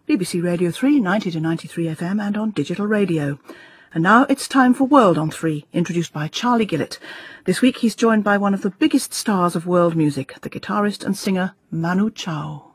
BBC Radio 3, 90 to 93 FM and on digital radio. And now it's time for World on 3, introduced by Charlie Gillett. This week he's joined by one of the biggest stars of world music, the guitarist and singer Manu Chao.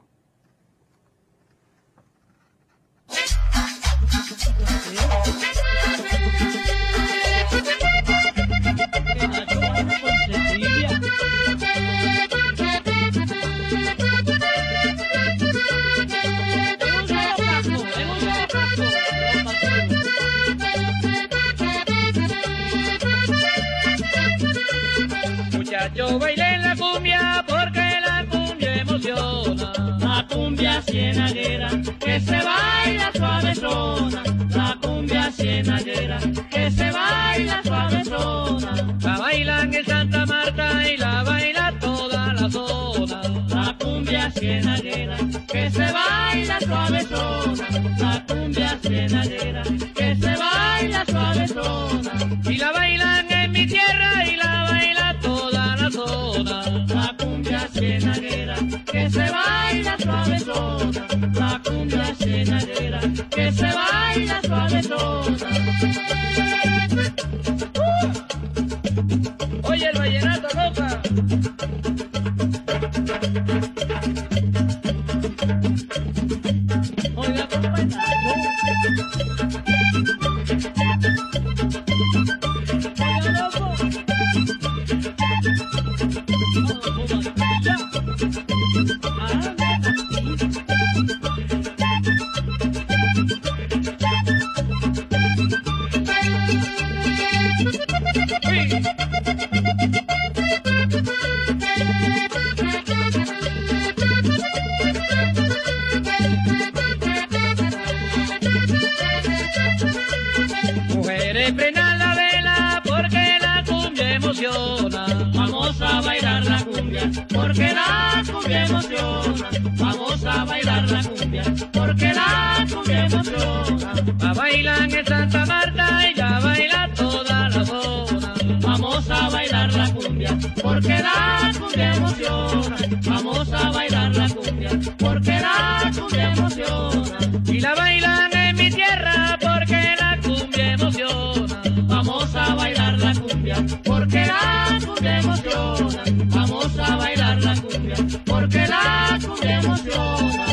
Yo bailé la cumbia porque la cumbia emociona. La cumbia cienaguera que se baila suavezona. La cumbia cienaguera que se baila suavezona. La bailan en Santa Marta y la baila toda la zona. La cumbia cienaguera que se baila suavezona. La cumbia cienaguera que se baila suavezona. Y la bailan en mi tierra y la baila toda la zona. La cumbia cienaguera que se baila suavezona. La cumbia cienaguera que se baila suavezona. Oye el vallenato loca. Oiga compañero. Mujeres, prendan la vela porque la cumbia emociona. Vamos a bailar la cumbia porque la cumbia emociona. Vamos a bailar la cumbia porque la cumbia emociona. La bailan en Santa Marta y la baila toda la zona. Vamos a bailar la cumbia porque la cumbia emociona. Vamos a bailar la cumbia porque la cumbia emociona. Y la bailan en mi tierra porque la cumbia emociona. Vamos a bailar la cumbia porque la cumbia emociona. Vamos a bailar la cumbia porque la cumbia emociona.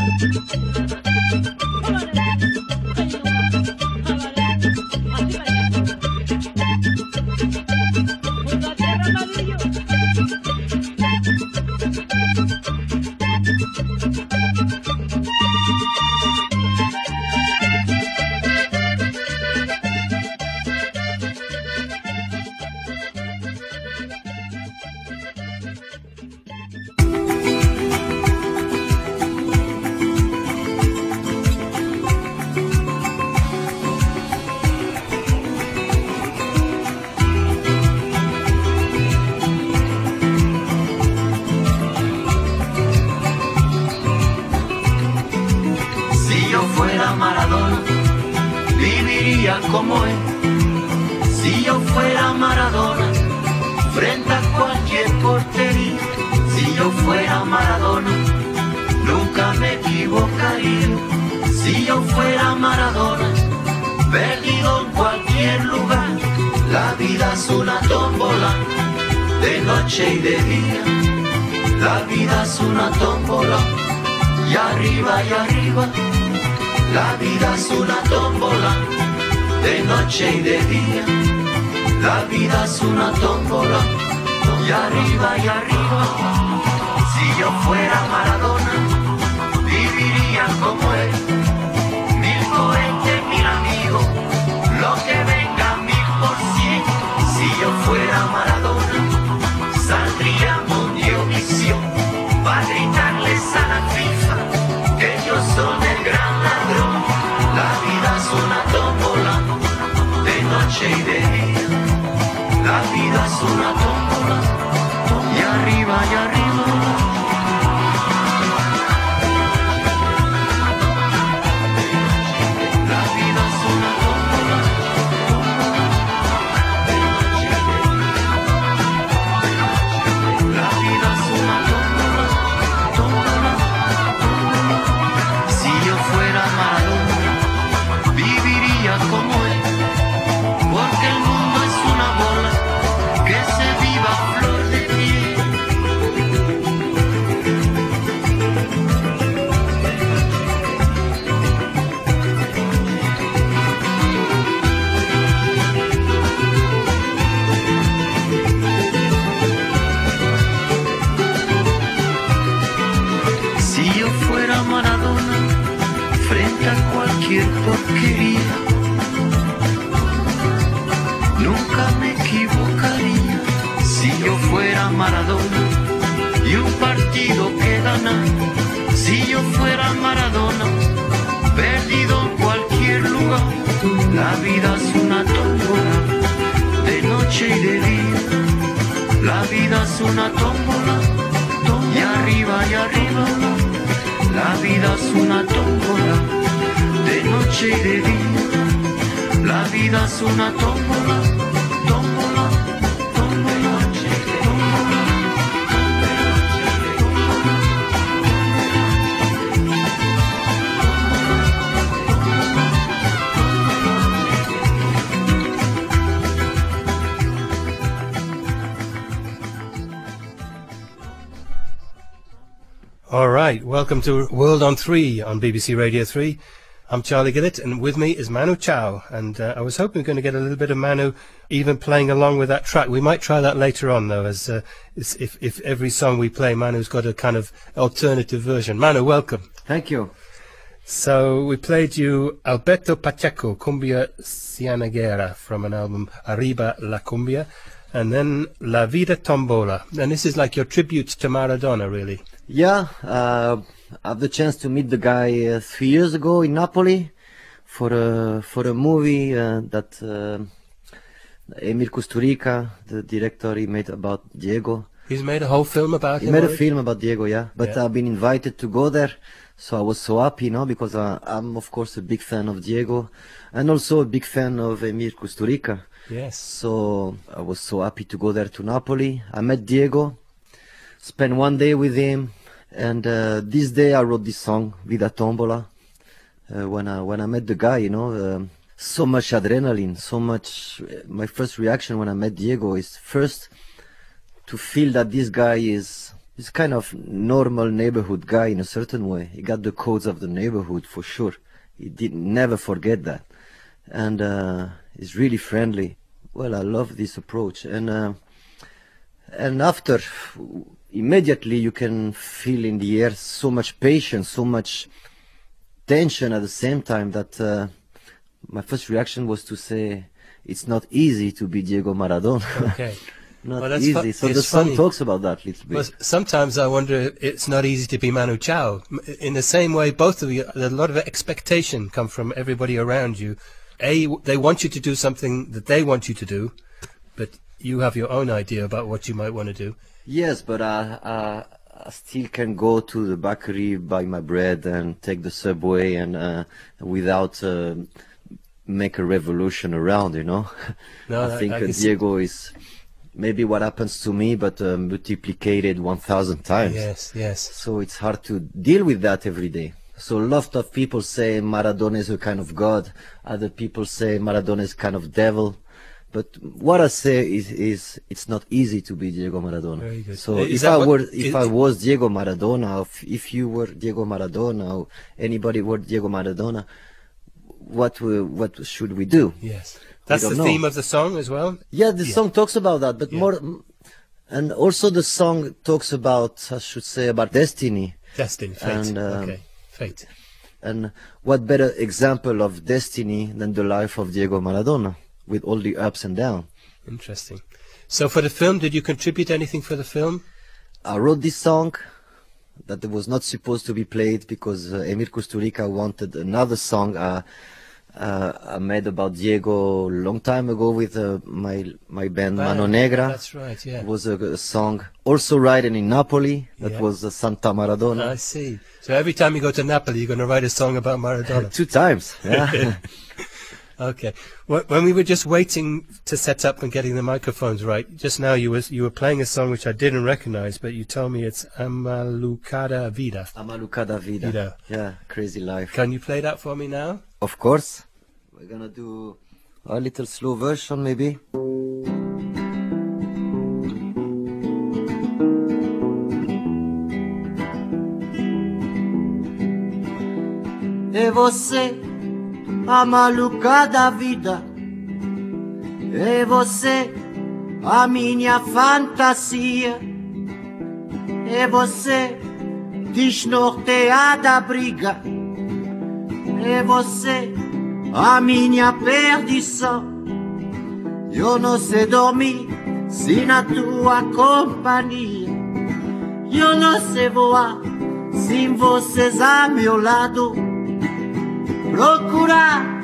Como él, si yo fuera Maradona, frente a cualquier portería, si yo fuera Maradona, nunca me equivocaría. Si yo fuera Maradona, perdido en cualquier lugar, la vida es una tómbola, de noche y de día, la vida es una tómbola, y arriba, la vida es una tómbola, de noche y de día, la vida es una tómbola, y arriba, si yo fuera Maradona, viviría como él, 1040, 1000 amigos, lo que venga 1000%, si yo fuera Maradona, saldría Mundiovisión, para gritarles a la FIFA, que ellos son el gran ladrón, la vida es una tómbola, de noche y de día, la vida es una tómbola, y arriba, cualquier porquería. Nunca me equivocaría si yo fuera Maradona y un partido que ganar. Si yo fuera Maradona, perdido en cualquier lugar. La vida es una tómbola, de noche y de día. La vida es una tómbola, y arriba y arriba. La vida es una tómbola, de noche y de día. La vida es una tómbola, tómbola, tómbola, tómbola. All right, welcome to World on 3 on BBC Radio 3. I'm Charlie Gillett, and with me is Manu Chao. And I was hoping we were going to get a little bit of Manu even playing along with that track. We might try that later on, though, as if every song we play, Manu's got a kind of alternative version. Manu, welcome. Thank you. So we played you Alberto Pacheco, Cumbia Cianaguera, from an album Arriba la Cumbia, and then La Vida Tombola. And this is like your tribute to Maradona, really. Yeah, I had the chance to meet the guy 3 years ago in Napoli for a movie that Emir Kusturica, the director, he made about Diego. He's made a whole film about him. He made already? a film about Diego, yeah. But Yeah. I've been invited to go there, so I was so happy, because I'm of course a big fan of Diego, and also a big fan of Emir Kusturica. Yes. So I was so happy to go there to Napoli. I met Diego, spent one day with him, and this day I wrote this song, Vida Tombola. When I met the guy, so much adrenaline, so much. My first reaction when I met Diego is first to feel that this guy is kind of normal neighborhood guy in a certain way. He got the codes of the neighborhood for sure. He did never forget that, and he's really friendly. Well, I love this approach, and after. Immediately you can feel in the air so much patience, so much tension at the same time that my first reaction was to say it's not easy to be Diego Maradona. Okay. Not Well, that's easy. So it's the song funny. talks about that a little bit. Well, sometimes I wonder it's not easy to be Manu Chao. In the same way, both of you, a lot of expectation come from everybody around you. They want you to do something that they want you to do, but you have your own idea about what you might want to do. Yes, but I still can go to the bakery, buy my bread, and take the subway, and without make a revolution around, No, I think can see- Diego is maybe what happens to me, but multiplicated 1,000 times. Yes. So it's hard to deal with that every day. So a lot of people say Maradona is a kind of god. Other people say Maradona is kind of devil. But what I say is it's not easy to be Diego Maradona. Very good. So Is if that I what- were, is- if I was Diego Maradona, if you were Diego Maradona, or anybody were Diego Maradona, what should we do? Yes. That's don't the know. theme of the song as well? Yeah, the song talks about that, but Yeah. more, and also the song talks about, I should say, about destiny. Destiny, fate. And, Okay, fate. And what better example of destiny than the life of Diego Maradona, with all the ups and downs. Interesting. So for the film, did you contribute anything for the film? I wrote this song that was not supposed to be played because Emir Kusturica wanted another song I made about Diego a long time ago with my band Mano Negra. That's right, yeah. It was a song also written in Napoli that Yeah. was Santa Maradona. I see. So every time you go to Napoli, you're going to write a song about Maradona. 2 times, yeah. Okay. When we were just waiting to set up and getting the microphones right, just now you were playing a song which I didn't recognize, but you told me it's Amalucada Vida. Amalucada Vida. Vida. Yeah, Crazy Life. Can you play that for me now? Of course. We're gonna do a little slow version maybe. E você, a malucada vida. E você, a minha fantasia. E você, desnorteada briga. é você, a minha perdição. Eu não sei dormir se na tua companhia. Eu não sei voar sem vocês a meu lado. Procurar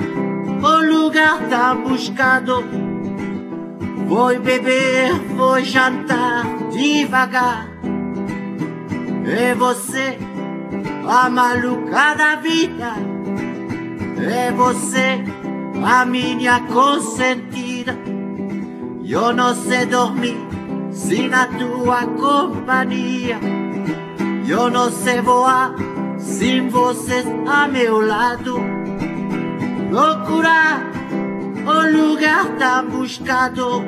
o lugar tão buscado. Vou beber, vou jantar devagar. É você, a maluca da vida. É você, a minha consentida. Eu não sei dormir se na tua companhia. Eu não sei voar sem vocês a meu lado. Procurar o lugar tão buscado.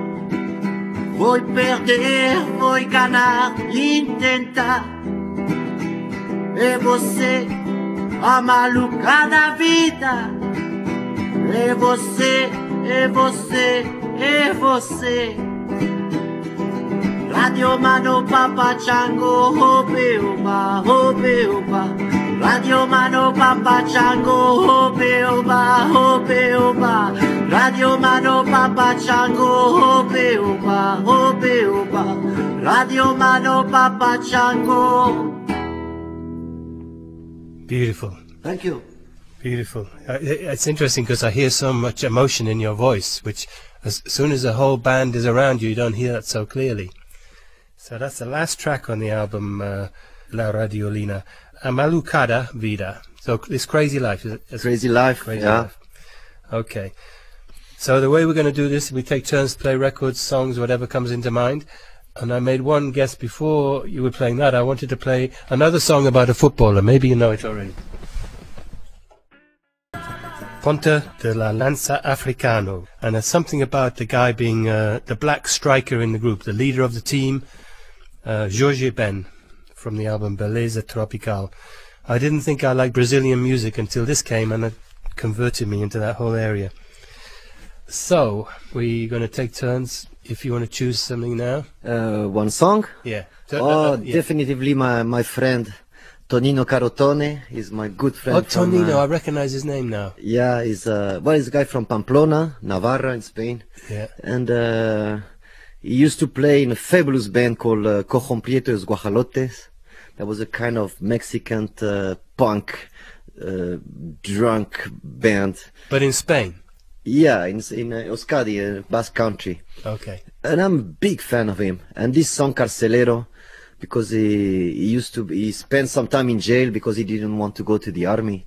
Vou perder, vou ganhar, tentar. É você, a maluca da vida. É você, é você, é você. Radio Mano Papa Chango, hope oba, hope oba. Radio Mano Papa Chango, hope oba, hope oba. Radio Mano Papa Chango, hope oba, hope oba. Radio Mano Papa Chango. Beautiful. Thank you. Beautiful. It's interesting because I hear so much emotion in your voice, which as soon as the whole band is around you, you don't hear that so clearly. So that's the last track on the album, La Radiolina. A Malucada Vida. So this Crazy Life. Crazy Life, Crazy yeah. Life. Okay. So the way we're going to do this, we take turns to play records, songs, whatever comes into mind. And I made one guess before you were playing that. I wanted to play another song about a footballer. Maybe you know it already. Ponta de la Lanza Africano. And there's something about the guy being the black striker in the group, the leader of the team, Jorge Ben, from the album Beleza Tropical. I didn't think I liked Brazilian music until this came, and it converted me into that whole area. So, we're going to take turns. If you want to choose something now. One song? Yeah. Yeah. Definitively my friend Tonino Carotone is my good friend. Oh, Tonino, I recognize his name now. Yeah, he's a guy from Pamplona, Navarra in Spain. Yeah. And he used to play in a fabulous band called Cojon Prietos Guajalotes. That was a kind of Mexican punk drunk band. But in Spain? Yeah, in Euskadi, Basque Country. Okay. And I'm a big fan of him. And this song Carcelero, because he spent some time in jail because he didn't want to go to the army.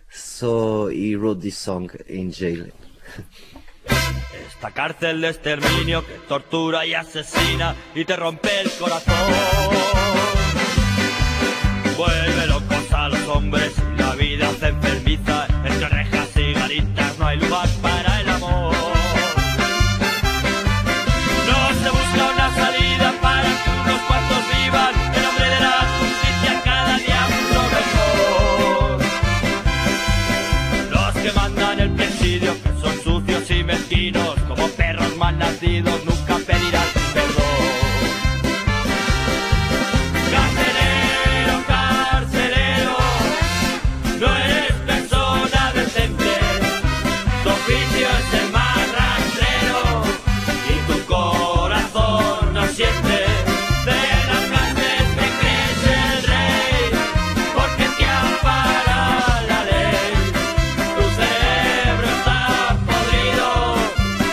So he wrote this song in jail. Esta cárcel de exterminio que tortura y asesina y te rompe el corazón. Vuelve locos a los hombres y la vida se enfermiza. Entre rejas y garitas no hay lugar para el amor. No se busca una salida para que unos cuantos vivan. En nombre de la justicia cada día mucho mejor. Los que mandan el presidio, que son sucios y mezquinos, como perros mal nacidos, nunca pedirán perdón. Carcelero, carcelero, no eres persona decente. Tu oficio es el más rastrero y tu corazón no siente. De la cárcel te crees el rey, porque te ampara la ley. Tu cerebro está podrido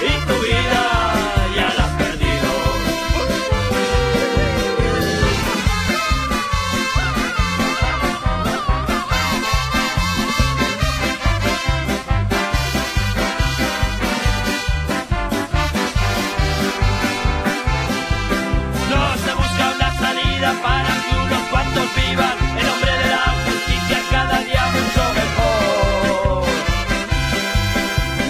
y tu vida ya la has perdido. No se busca una salida para que unos cuantos vivan. En nombre de la justicia cada día mucho mejor.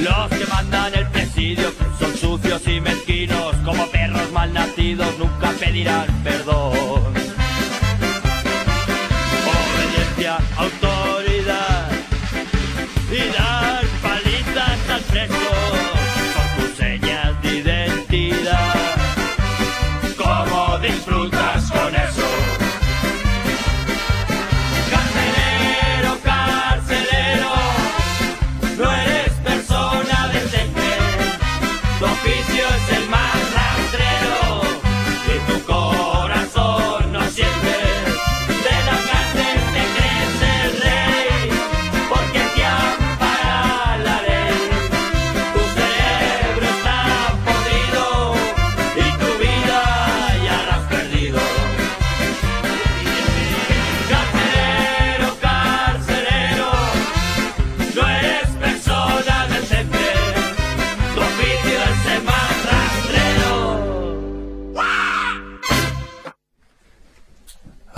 Los que mandan el presidio, que son sucios y mezquinos, como perros mal nacidos, nunca pedirán perdón. Obediencia, autoridad y dar palizas al preso son tus señas de identidad. ¿Cómo disfrutas con eso? Carcelero, carcelero,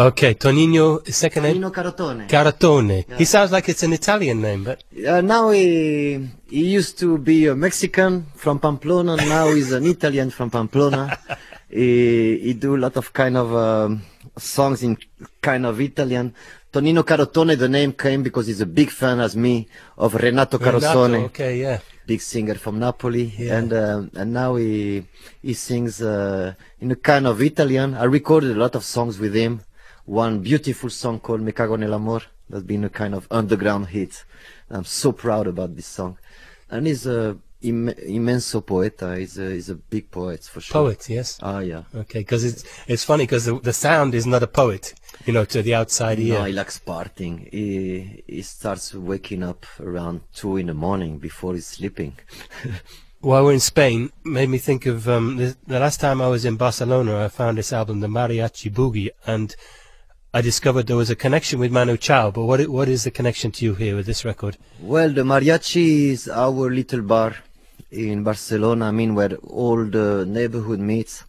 Okay, Tonino, second name? Tonino Carotone. Carotone. Yeah. He sounds like it's an Italian name, but... Now he used to be a Mexican from Pamplona. Now he's an Italian from Pamplona. He do a lot of kind of songs in kind of Italian. Tonino Carotone, the name came because he's a big fan, as me, of Renato Carosone. Okay, yeah. Big singer from Napoli. Yeah. And now he sings in a kind of Italian. I recorded a lot of songs with him. One beautiful song called Me Cago nell'amor, that's been a kind of underground hit. I'm so proud about this song. And he's a immenso poeta. He's a big poet for sure. Poet, yes. Yeah. Okay, because it's funny because the sound is not a poet, you know, to the outside ear. No, he likes partying. He starts waking up around 2 in the morning before he's sleeping. While we're in Spain, made me think of the last time I was in Barcelona. I found this album, the Mariachi Boogie, and I discovered there was a connection with Manu Chao. But what is the connection to you here with this record? Well, the Mariachi is our little bar in Barcelona, I mean, where all the neighborhood meets.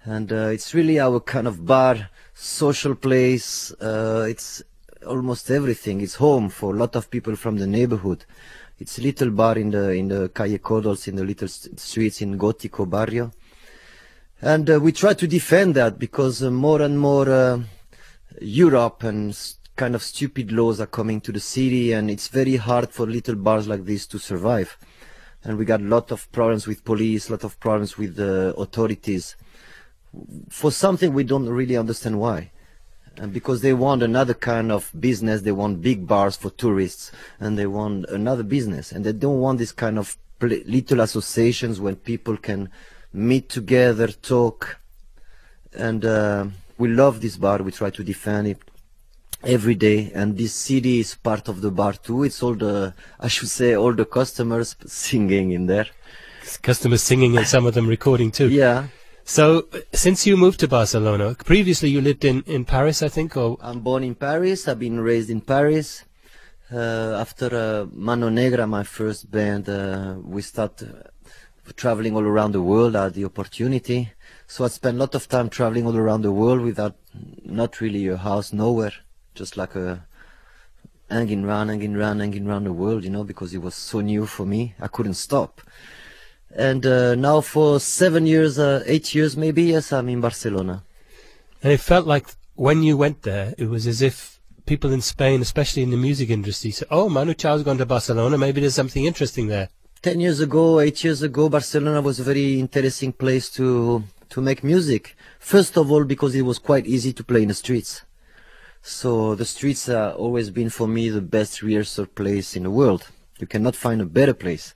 And it's really our kind of bar, social place. It's almost everything. It's home for a lot of people from the neighborhood. It's a little bar in the Calle Codos, in the little streets in Gótico Barrio. And we try to defend that because more and more Europe and kind of stupid laws are coming to the city, and it's very hard for little bars like this to survive. And we got a lot of problems with police, a lot of problems with the authorities for something we don't really understand why. And because they want another kind of business, they want big bars for tourists, and they want another business, and they don't want this kind of little associations when people can meet together, talk. And we love this bar. We try to defend it every day, and this CD is part of the bar too. It's all the, I should say, all the customers singing in there. Customers singing and some of them recording too. Yeah. So, since you moved to Barcelona, previously you lived in Paris, I think, or? I'm born in Paris. I've been raised in Paris. After Mano Negra, my first band, we started traveling all around the world. I had the opportunity. So I spent a lot of time traveling all around the world without, not really a house, nowhere. Just like hanging around the world, you know, because it was so new for me. I couldn't stop. And now for 7 years, 8 years maybe, yes, I'm in Barcelona. And it felt like when you went there, it was as if people in Spain, especially in the music industry, said, oh, Manu Chao's gone to Barcelona, maybe there's something interesting there. 10 years ago, 8 years ago, Barcelona was a very interesting place to make music. First of all, because it was quite easy to play in the streets. So the streets have always been for me the best rehearsal place in the world. You cannot find a better place.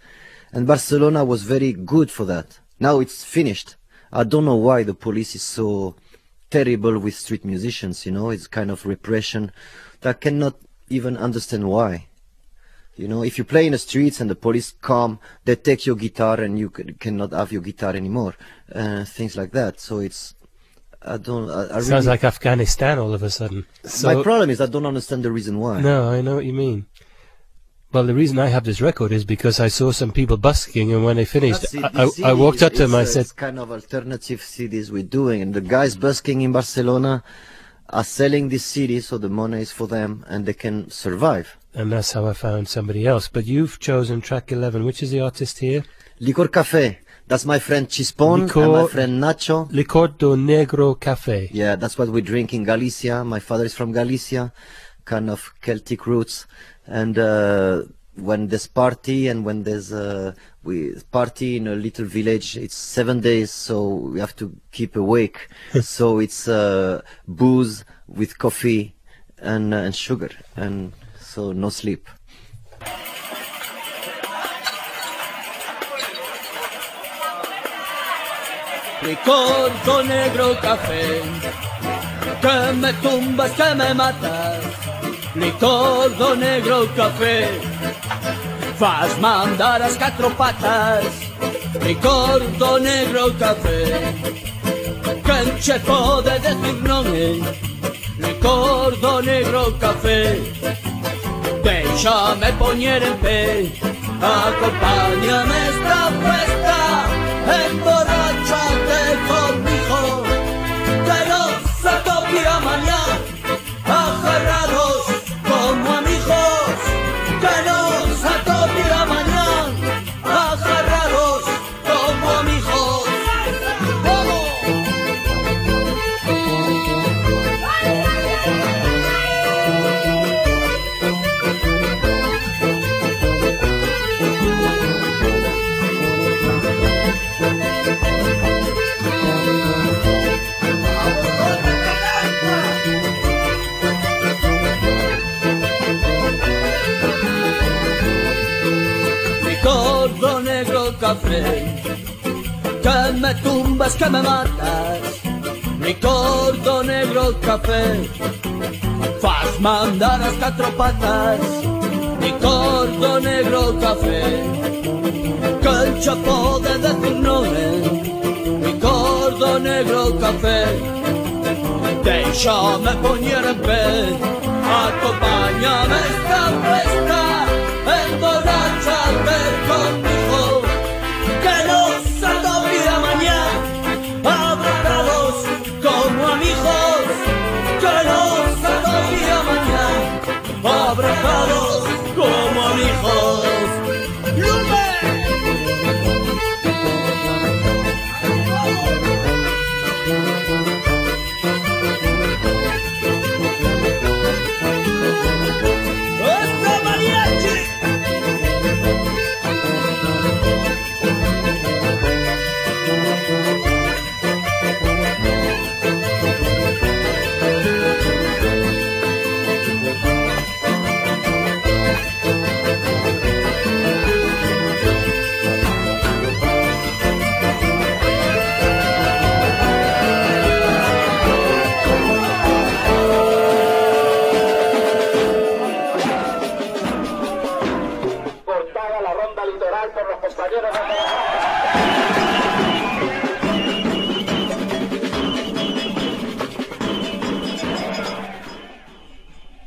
And Barcelona was very good for that. Now it's finished. I don't know why the police is so terrible with street musicians, you know. It's kind of repression that I cannot even understand why. You know, if you play in the streets and the police come, they take your guitar and you cannot have your guitar anymore. Things like that. So it's, I Sounds really, like Afghanistan all of a sudden. So, my problem is I don't understand the reason why. No, I know what you mean. Well, the reason I have this record is because I saw some people busking, and when they finished, I walked up to them, I said... It's kind of alternative CDs we're doing, and the guys busking in Barcelona are selling this CD, so the money is for them, and they can survive. And that's how I found somebody else. But you've chosen track 11. Which is the artist here? Licor Café. That's my friend Chispon and my friend Nacho. Licor do Negro Café. Yeah, that's what we drink in Galicia. My father is from Galicia, kind of Celtic roots. And when there's party and when there's we party in a little village, it's 7 days, so we have to keep awake. So it's booze with coffee and sugar, and so no sleep. Licor do negro café, que me tumbas, que me matas. Licor do negro café, faz mandar as 4 patas. Licor do negro café, quen che pode decir non é. Licor do negro café, déxame poñer en pé. Acompáñame esta fiesta, emborráchate conmigo, que no se topia mañana. café, que me tumbas, que me matas, mi corto negro café. Fas mandar as catro patas, mi corto negro café, que el chapo de decir nome, mi corto negro café. Déixame poñer en pé, acompáñame esta fiesta, emborráchate conmigo, que nos salga mañana, abrazados como amigos, que nos salga mañana, abrazados como amigos. ¡Lume!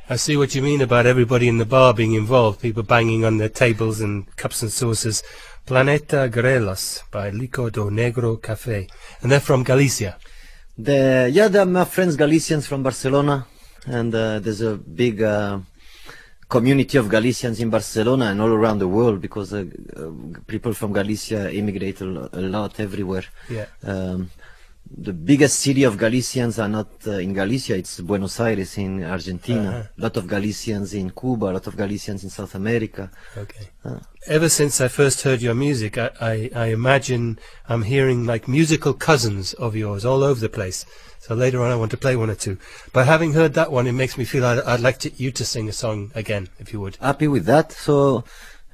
I see what you mean about everybody in the bar being involved, people banging on their tables and cups and saucers. Planeta Grelos by Licor do Negro Café. And they're from Galicia. They're my friends Galicians from Barcelona, and there's a big community of Galicians in Barcelona and all around the world, because people from Galicia immigrate a lot everywhere. Yeah. The biggest city of Galicians are not in Galicia, it's Buenos Aires in Argentina. A lot of Galicians in Cuba, a lot of Galicians in South America. Okay. Ever since I first heard your music, I imagine I'm hearing like musical cousins of yours all over the place. So later on I want to play one or two. But having heard that one, it makes me feel I'd like you to sing a song again, if you would. Happy with that. So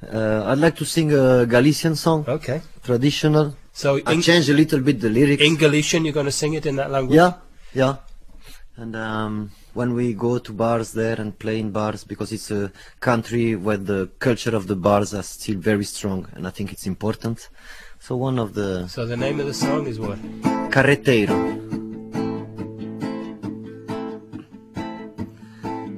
I'd like to sing a Galician song. Okay. Traditional. So I changed a little bit the lyrics. In Galician, you're going to sing it in that language? Yeah. And when we go to bars there and play in bars, because it's a country where the culture of the bars are still very strong, and I think it's important. So So the name of the song is what? Carreteiro.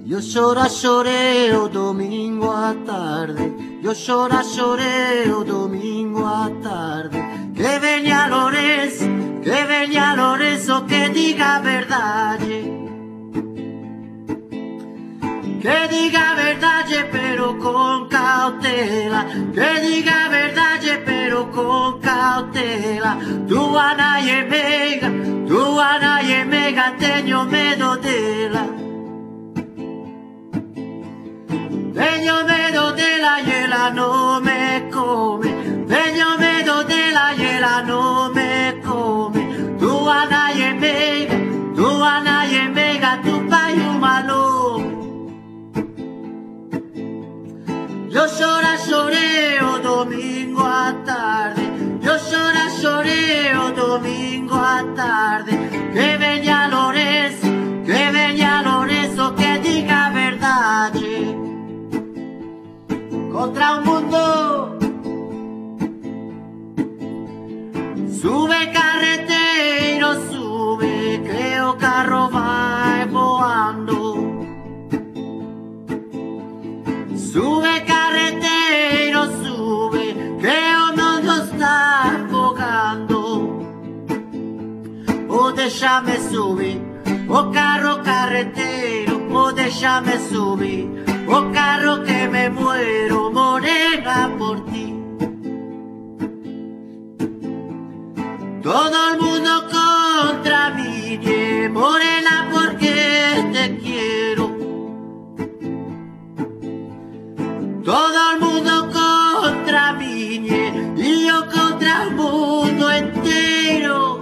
Yo choreo domingo a tarde, yo choreo domingo a tarde, que venha Lorenzo, que diga verdade, pero con cautela, que diga verdade, pero con cautela, tu Ana e mega, teño medo dela. Tengo miedo de la hiela, no me come. Tengo miedo de la hiela, no me come. Tu Ana y mega, tu payo malo. Yo choreo domingo a tarde. Yo choreo domingo a tarde. Que venga Lorenzo, que diga verdad. Contra un mundo sube carretero, sube, que o carro vai voando. Sube carretero, sube, que o mundo está afogando. O déjame subir, o carro carretero, o déjame subir. Oh carro que me muero, morena por ti. Todo el mundo contra mí, morena porque te quiero. Todo el mundo contra mí y yo contra el mundo entero.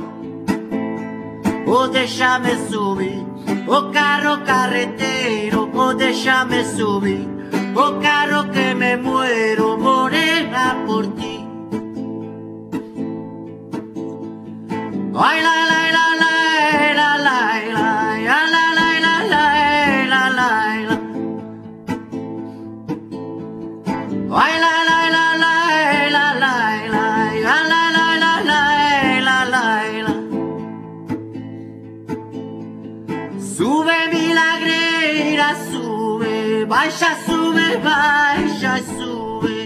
Oh déjame subir, oh carro carretero, oh déjame subir, oh carro que me muero, morena por ti. baixa e sube.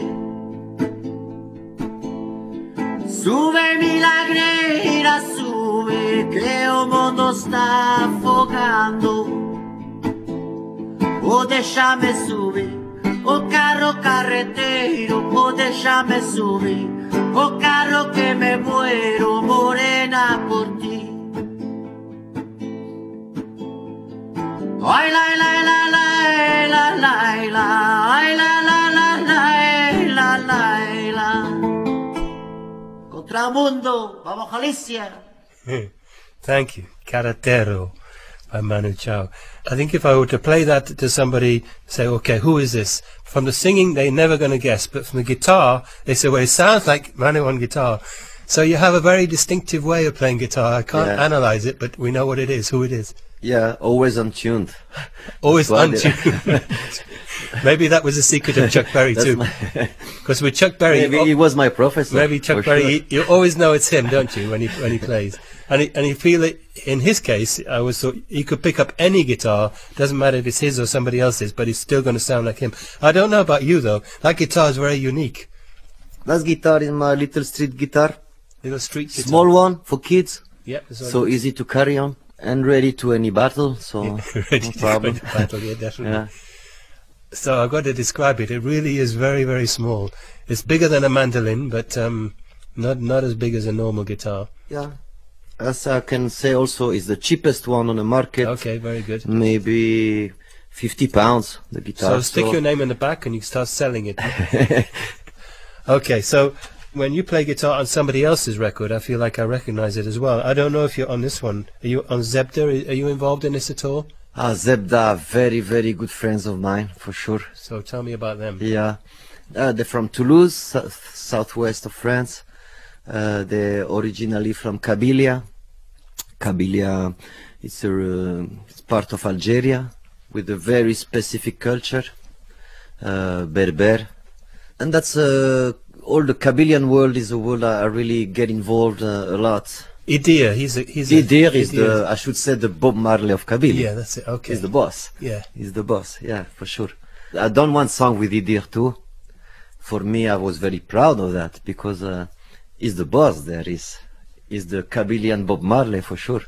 Sube milagreira, sube, que o mundo está afogando. Oh, deixa-me subir, o carro carreteiro, oh, deixa-me subir, o carro que me muero, morena por ti. Ay, la, la, la, la, la, la, la, ay, la, la, la, la, la, la, la. Contramundo, vamos Galicia. Thank you. Carretero by Manu Chao. I think if I were to play that to somebody, say, okay, who is this? From the singing, they're never going to guess, but from the guitar, they say, well, it sounds like Manu on guitar. So you have a very distinctive way of playing guitar. I can't analyze it, but we know what it is, who it is. Yeah, always untuned. Always untuned. Maybe that was the secret of Chuck Berry too. Because with Chuck Berry, maybe he was my professor. Maybe Chuck Berry, you always know it's him, don't you, when he plays? And you feel it in his case. I always thought he could pick up any guitar, doesn't matter if it's his or somebody else's, but it's still going to sound like him. I don't know about you though. That guitar is very unique. That guitar is my little street guitar. Little street guitar. Small one for kids. Yep. So easy to carry on and ready to any battle. So ready no to problem. go to battle, yeah, definitely. Yeah. So I've got to describe it. It really is very, very small. It's bigger than a mandolin, but not as big as a normal guitar. Yeah. As I can say also, is the cheapest one on the market. Okay, very good. Maybe 50 pounds, the guitar. So stick your name in the back and you start selling it. Okay, so when you play guitar on somebody else's record, I feel like I recognize it as well. I don't know if you're on this one. Are you on Zebda? Are you involved in this at all? Zebda, very, very good friends of mine, for sure. So tell me about them. Yeah. They're from Toulouse, southwest of France. They're originally from Kabylia. Kabylia is it's part of Algeria with a very specific culture, Berber. And that's all the Kabylian world is a world I really get involved a lot. Idir, Idir is the, I should say, the Bob Marley of Kabylia. Yeah, that's it. Okay. He's the boss. Yeah. He's the boss. Yeah, for sure. I done one song with Idir too. For me, I was very proud of that because he's the boss there. He's the Kabylian Bob Marley for sure.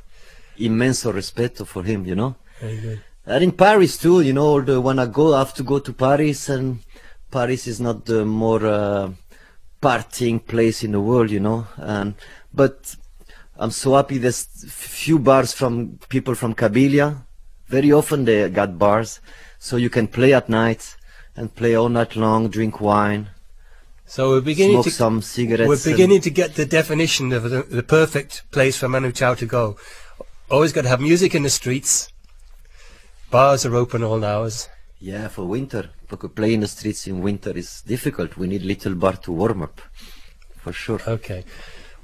Immense respect for him, you know. Very good. And in Paris too, you know, when I have to go to Paris, and Paris is not the more partying place in the world, you know. But I'm so happy there's few bars from people from Kabylia. Very often they got bars, so you can play at night and play all night long, drink wine. So we're beginning smoke to some cigarettes. We're beginning to get the definition of the perfect place for Manu Chao to go. Always got to have music in the streets. Bars are open all hours. Yeah, for winter. Because play in the streets in winter is difficult. We need little bar to warm up, for sure. Okay.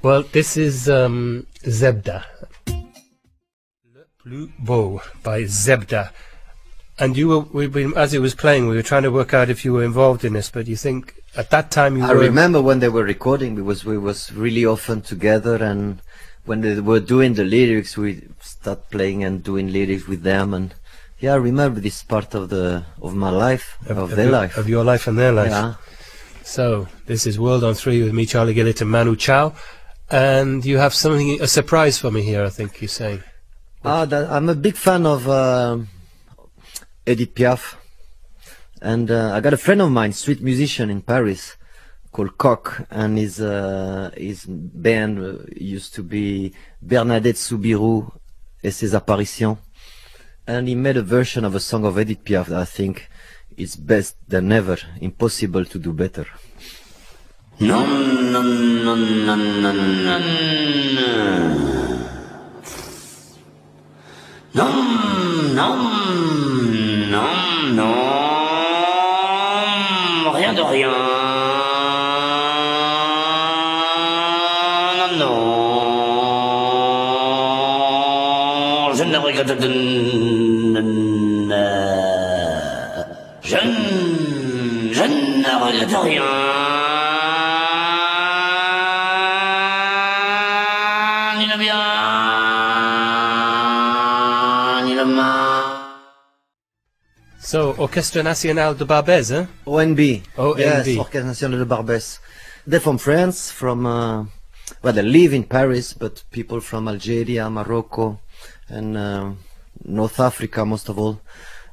Well, this is Zebda. Le Plus Beau by Zebda. And as it was playing, we were trying to work out if you were involved in this, but you think at that time I remember when they were recording, we was really often together, and when they were doing the lyrics, we start playing and doing lyrics with them, and yeah, I remember this part of my life, of their life. Of your life and their life. Yeah. So, this is World on 3 with me, Charlie Gillett and Manu Chao, and you have a surprise for me here, I think you say. I'm a big fan of Edith Piaf, and I got a friend of mine, street musician in Paris, called Coq, and his band used to be Bernadette Soubirous et ses apparitions, and he made a version of a song of Edith Piaf that I think is best than ever, impossible to do better. Non, non, non, non, non, non. Non, non, non, non, rien de rien. Non, non, je ne regrette je ne regrette rien. Ni le bien, ni le mal. So, Orchestre National de Barbès, huh? ONB. ONB. Yes, Orchestre National de Barbès. They're from France, well, they live in Paris, but people from Algeria, Morocco, and North Africa, most of all.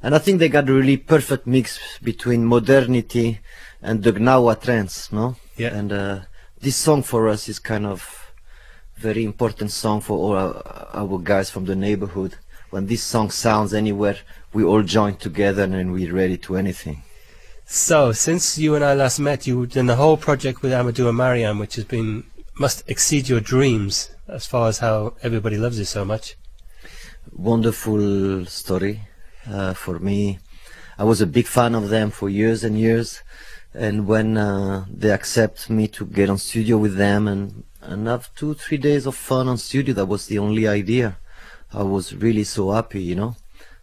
And I think they got a really perfect mix between modernity and the Gnawa trance, no? Yeah. And this song for us is kind of very important song for all our guys from the neighborhood. When this song sounds anywhere, we all join together and we're ready to anything. So, since you and I last met, you've done the whole project with Amadou and Mariam, which must exceed your dreams as far as how everybody loves you so much. Wonderful story for me. I was a big fan of them for years and years, and when they accept me to get on studio with them and have 2-3 days of fun on studio, that was the only idea. I was really so happy, you know.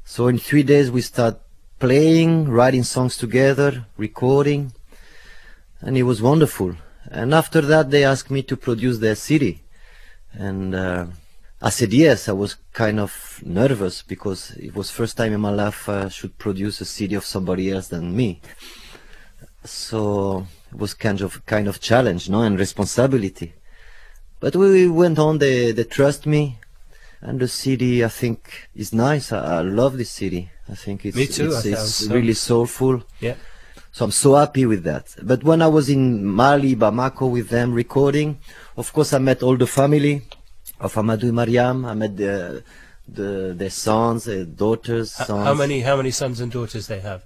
So in 3 days we start playing, writing songs together, recording, and it was wonderful. And after that they asked me to produce their CD, and I said yes. I was kind of nervous because it was first time in my life I should produce a CD of somebody else than me. So it was kind of challenge, no, and responsibility. But we went on. They trust me, and the CD I think is nice. I love this CD. I think it's me too. It's really soulful. Yeah. So I'm so happy with that. But when I was in Mali, Bamako with them recording, of course I met all the family of Amadou and Mariam. I met their sons, their daughters, sons. How many sons and daughters they have?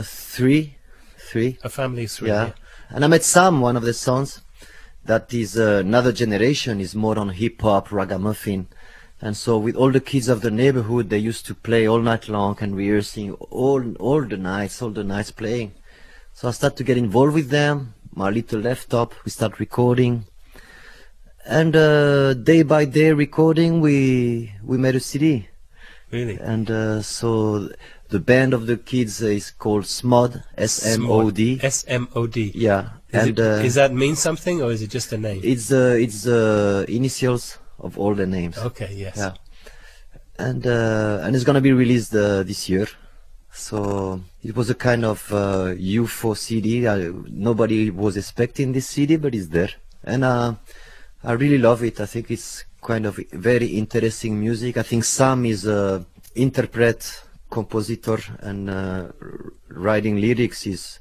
Three. A family of 3. Yeah. And I met Sam, one of the sons. That is another generation, is more on hip hop, ragamuffin. And so with all the kids of the neighborhood, they used to play all night long and rehearsing all the nights playing. So I started to get involved with them. My little laptop, we start recording. And day by day recording, we made a CD. Really? And so the band of the kids is called SMOD, S-M-O-D. S-M-O-D. Yeah. Does that mean something, or is it just a name? It's initials of all the names. Okay, yes. Yeah. And it's gonna be released this year. So it was a kind of UFO CD. Nobody was expecting this CD, but it's there. And I really love it. I think it's kind of very interesting music. I think Sam is a interpret, compositor, and writing lyrics is,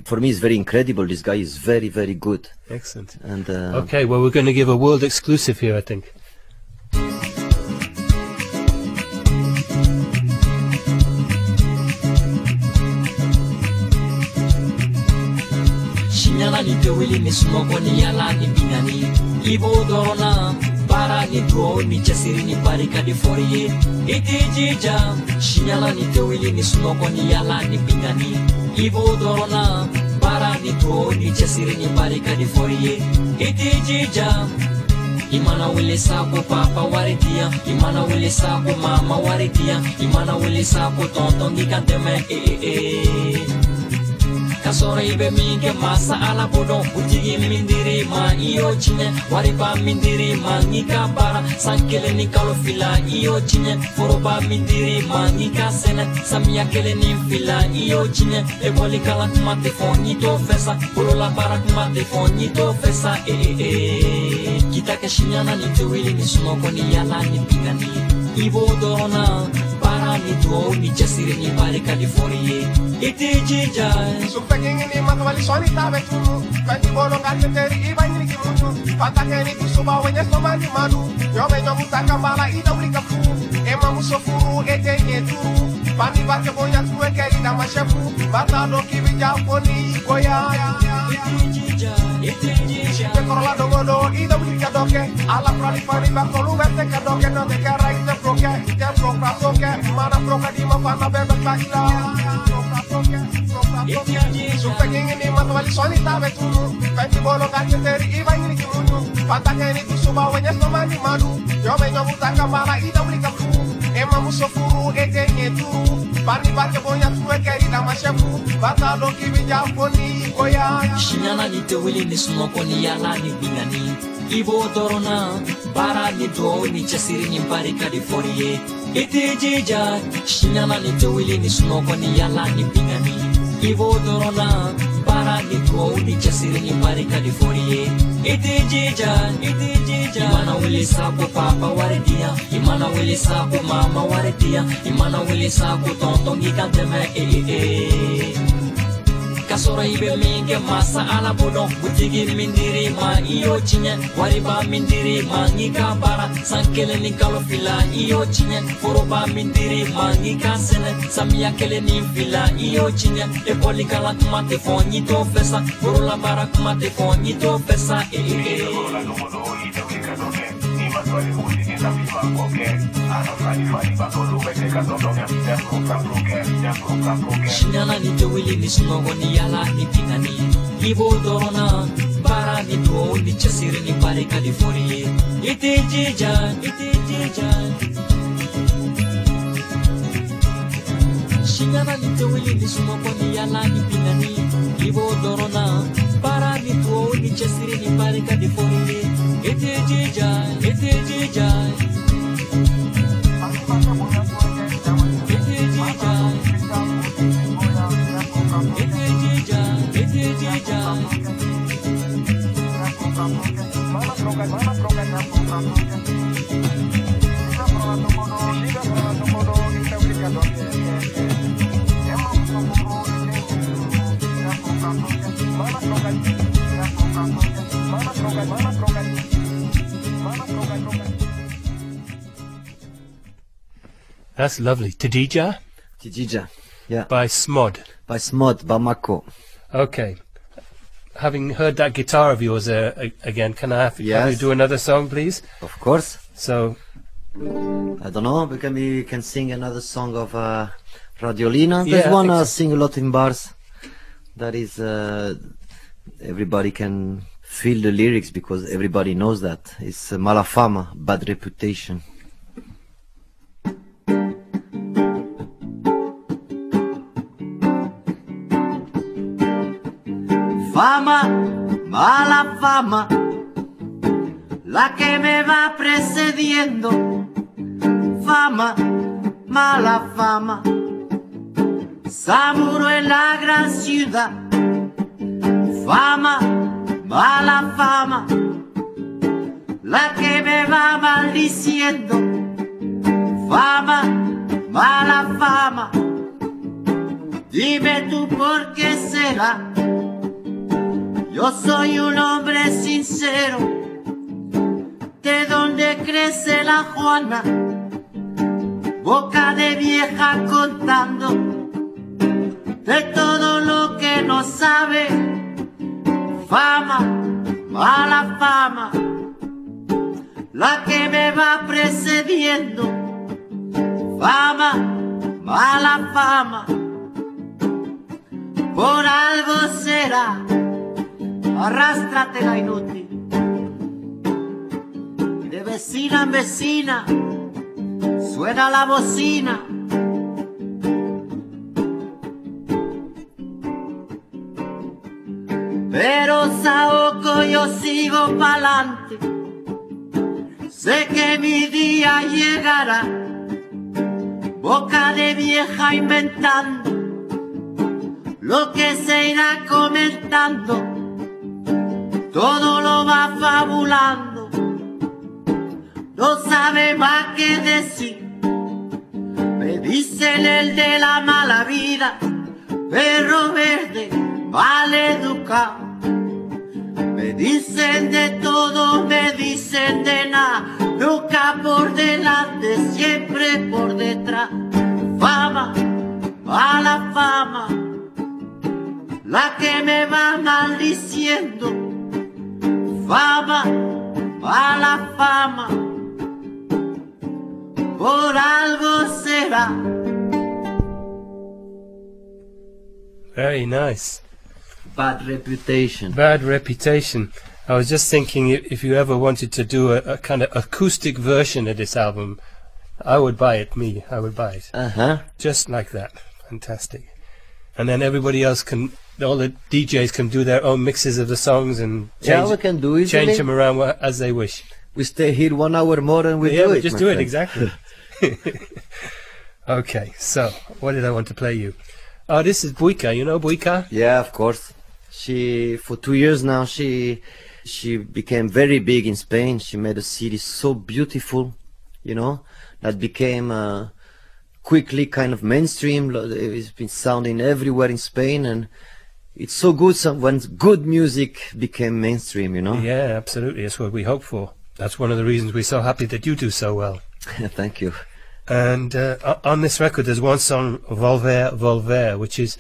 for me, is very incredible. This guy is very, very good. Excellent. And okay, well, we're going to give a world exclusive here, I think. Shinyalani tewili ni sumoko ni yalani bingani Ibo dorona para ni duo ni chasiri ni barika di forie Iti jija Shinyalani tewili ni sumoko ni yalani bingani Ibo dorona para ni duo ni chasiri ni barika di forie Iti jija Imana wile sako papa waritia Imana wile sako mama waritia Imana wile sako tonton giganteme Kasore ibe minge masa ala bodo Utigi mindiri ma iyo chine Wariba mindiri ma nika bara Sankele ni kalofila iyo chine Foroba mindiri ma nika sene Samia kele ni fila iyo chine Eboli kala kumate fonyi to fesa Polola bara kumate fonyi to fesa Kita keshinyana ni tuwili ni sunoko ni yala ni pingani Ibo dorona para ni tuo ni chasiri ni barika di forie Iti jija Supengin ini matwali soni tabe tunu Kanti bolo kante teri iba ini kimutu Patake ni kusuba wenye soma ni madu Yome nyomu takambala ida ulika fu Ema musofuru ete nyeturu Pani bake bonya tuwe keri na mashefu Bata doki vijaponi goya Iti jija Shite korola dogodo ida ulika doke Ala prali fani bakolu vete kadoke No te kera ite proke Ite prokra toke Mana proka di mafana bebe kakila Supengin ini matwali soni tabe tunu Kanti bolo kante teri iba ini kimutu Patake ni kusuba wenye soma ni madu Yome nyomu takambala ida ulika fu Ema musofuru ete nyeturu Pani bake bonya tuwe keri na mashefu Bata doki vijaponi goya Shinyana ni tewili ni sunoko ni yala ni bingani Ibo dorona bara ni do ni chasiri ni barika di forie iti jija shinyana ni tewili ni sunoko ni yala ni pingani ivo dorona para ni tuo di chasiri ni barika di forie iti jija imana wili sapo papa waredia imana wili sapo mama waredia imana wili sapo tonton giganteme kasora ibe minge masa ala bodo butigi mindiri ma iyo chinye wariba mindiri ma ngika bara sankele ni kalofila iyo chinye foroba mindiri ma ngika sene samia kele ni fila iyo chinye epoli kala kumate fonyi to fesa forola bara kumate fonyi to fesa Shinyana ni tewili ni sunongo ni yala ni pingani ivo dorona para ni tuo ni chasiri ni barika di forie iti jija Shinyana ni tewili ni sunongo ni yala ni pingani ivo dorona para ni tuo ni chasiri ni barika di forie iti jija That's lovely. Tidija? Tidija, yeah. By Smod. By Smod, Bamako. Okay. Having heard that guitar of yours again, can I have you do another song, please? Of course. So, I don't know, we can sing another song of Radiolina. There's one I sing a lot in bars. That is, everybody can feel the lyrics because everybody knows that. It's Mala Fama, Bad Reputation. Fama, mala fama, la que me va precediendo. Fama, mala fama, Samuro en la gran ciudad. Fama, mala fama, la que me va maldiciendo. Fama, mala fama, dime tú por qué será. Yo soy un hombre sincero, de donde crece la Juana, boca de vieja contando de todo lo que no sabe. Fama, mala fama, la que me va precediendo. Fama, mala fama, por algo será. Arrástratela inútil, de vecina en vecina suena la bocina. Pero Saoko yo sigo pa'lante, sé que mi día llegará. Boca de vieja inventando lo que se irá comentando. Todo lo va fabulando, no sabe más qué decir. Me dicen el de la mala vida, perro verde, mal educado. Me dicen de todo, me dicen de nada, nunca por delante, siempre por detrás. Fama, mala fama, la que me va maldiciendo. Fama, mala fama, por algo será. Very nice. Bad Reputation. Bad Reputation. I was just thinking if you ever wanted to do a kind of acoustic version of this album, I would buy it, I would buy it. Uh-huh. Just like that. Fantastic. And then everybody else can, all the DJs can do their own mixes of the songs and change them around as they wish. We stay here 1 hour more and we do it. Just do it, exactly. Okay, so what did I want to play you? Oh, this is Buika. You know Buika? Yeah, of course. For 2 years now, she became very big in Spain. She made a CD so beautiful, you know, that became quickly kind of mainstream. It's been sounding everywhere in Spain, and it's so good when good music became mainstream, you know. Yeah, absolutely. That's what we hope for. That's one of the reasons we're so happy that you do so well. Thank you. And on this record, there's one song, Volver, Volver, which is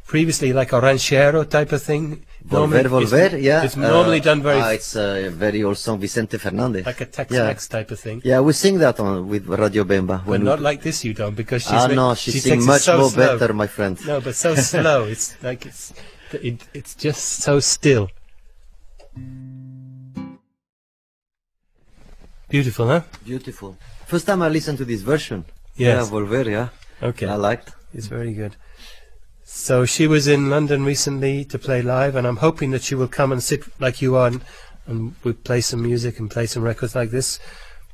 previously like a ranchero type of thing. Volver, Volver, yeah. It's normally done very... it's a very old song, Vicente Fernandez. Like a Tex-Mex type of thing. Yeah, we sing that with Radio Bemba. But not like this you don't, because she sings much more better, my friend. No, but so slow. It's like it's just so still. Beautiful, huh? Beautiful. First time I listened to this version. Yes. Yeah, Volver, yeah. Okay. I liked. It's very good. So she was in London recently to play live, and I'm hoping that she will come and sit like you are, and we'll play some music and play some records like this.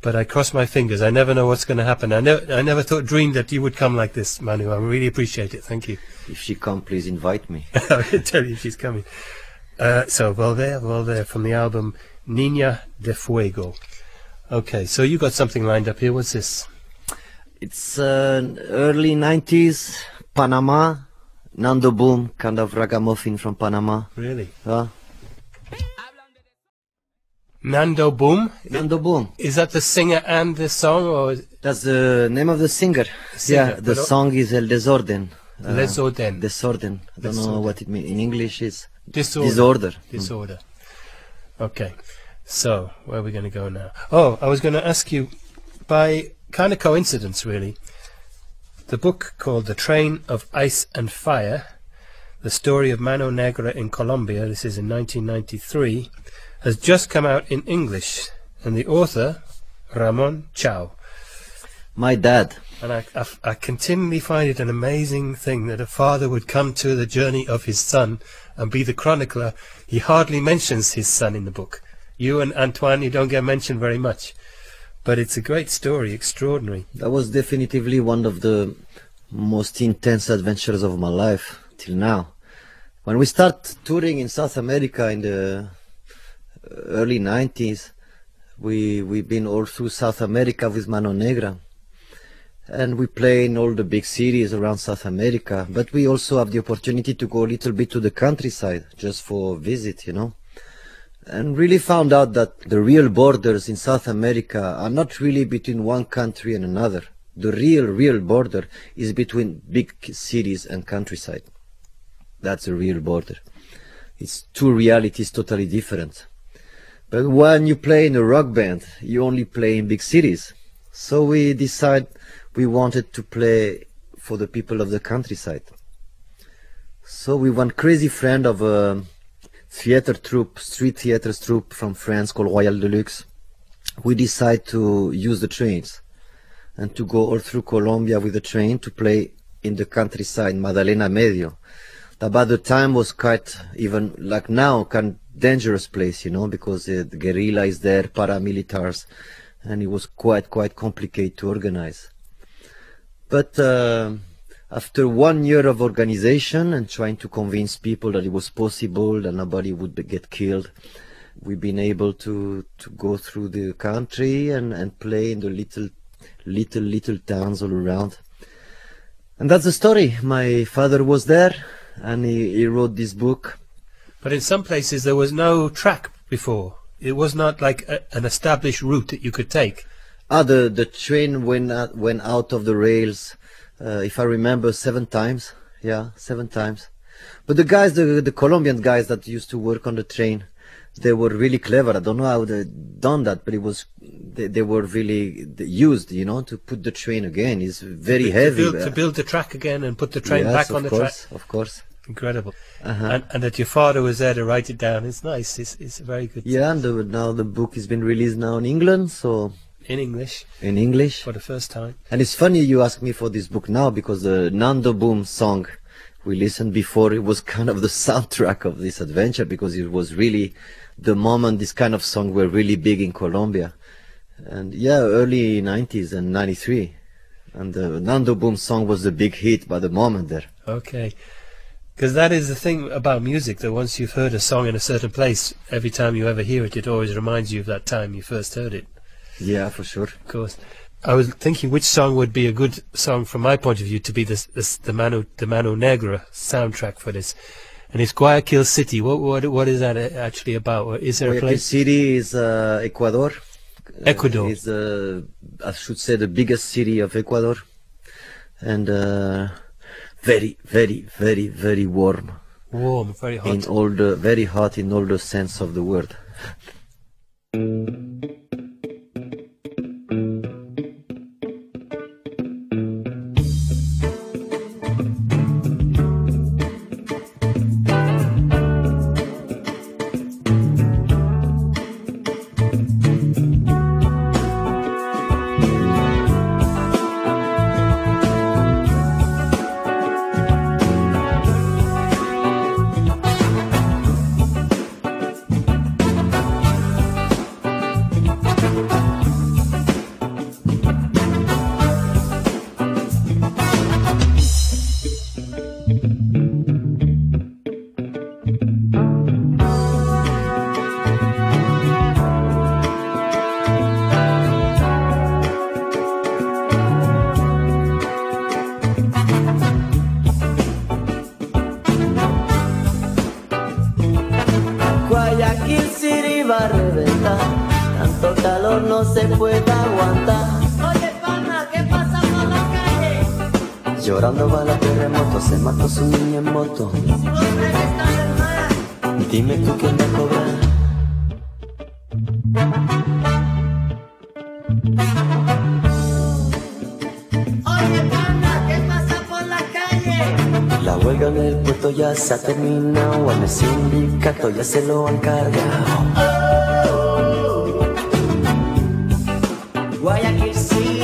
But I cross my fingers. I never know what's going to happen. I never dreamed that you would come like this, Manu. I really appreciate it. Thank you. If she comes, please invite me. I'll tell you if she's coming. So Volver, Volver from the album Niña de Fuego. Okay, so you got something lined up here. What's this? It's early 90s, Panama, Nando Boom, kind of ragamuffin from Panama. Really? Nando Boom? Nando Boom. Is that the singer and the song? Or that's the name of the singer. Yeah, the song is El Desorden. Desorden. Desorden. I don't know what it means. In English is disorder. Disorder. Okay. So, where are we going to go now? Oh, I was going to ask you, by kind of coincidence really, the book called The Train of Ice and Fire, the story of Mano Negra in Colombia, this is in 1993, has just come out in English, and the author, Manu Chao. My dad. And I continually find it an amazing thing that a father would come to the journey of his son and be the chronicler. He hardly mentions his son in the book. You and Antoine, you don't get mentioned very much. But it's a great story, extraordinary. That was definitively one of the most intense adventures of my life till now. When we start touring in South America in the early 90s, we've been all through South America with Mano Negra. And we play in all the big cities around South America. But we also have the opportunity to go a little bit to the countryside, just for a visit, you know. And really found out that the real borders in South America are not really between one country and another. The real border is between big cities and countryside. That's a real border. It's two realities totally different. But when you play in a rock band, you only play in big cities. So we decided we wanted to play for the people of the countryside. So we one crazy friend of a theater troupe, street theater troupe from France called Royal Deluxe. We decided to use the trains and to go all through Colombia with the train to play in the countryside, Magdalena Medio. That by the time was quite, even like now, kind of dangerous place, you know, because the guerrilla is there, paramilitaries, and it was quite complicated to organize. But after 1 year of organization and trying to convince people that it was possible, that nobody would get killed, we've been able to go through the country and play in the little towns all around. And that's the story. My father was there, and he wrote this book. But in some places there was no track before. It was not like an established route that you could take. The train went out of the rails. If I remember, 7 times. Yeah, 7 times. But the guys, the Colombian guys that used to work on the train, they were really clever. I don't know how they done that, but it was they were really used, you know, to put the train again. It's very heavy. To build the track again and put the train back on the track. Of course. Incredible. And that your father was there to write it down. It's nice. It's a very good. Yeah, and now the book has been released now in England, so. In English. In English. For the first time. And it's funny you ask me for this book now, because the Nando Boom song we listened before, it was kind of the soundtrack of this adventure, because it was really the moment this kind of song were really big in Colombia. And yeah, early 90s and 93. And the Nando Boom song was the big hit by the moment there. Okay. Because that is the thing about music, that once you've heard a song in a certain place, every time you ever hear it, it always reminds you of that time you first heard it. Yeah, for sure. Of course. I was thinking which song would be a good song from my point of view to be the Mano Negra soundtrack for this. And it's Guayaquil City. What is that actually about? Or is there a place? Guayaquil City is Ecuador. Ecuador. Is I should say the biggest city of Ecuador, and very, very, very, very warm. Warm, very hot. Very hot in all the sense of the word. Guayaquil City va a reventar, tanto calor no se puede aguantar. Oye, pana, ¿qué pasa por la calle? Llorando va la terremoto, se mató su niña en moto. ¿Y si vos regresas del mar? Dime tú quién va a cobrar. Oye, pana, ¿qué pasa por la calle? La huelga en el puerto ya se ha terminado, al sindicato ya se lo han cargado. Guayaquil City,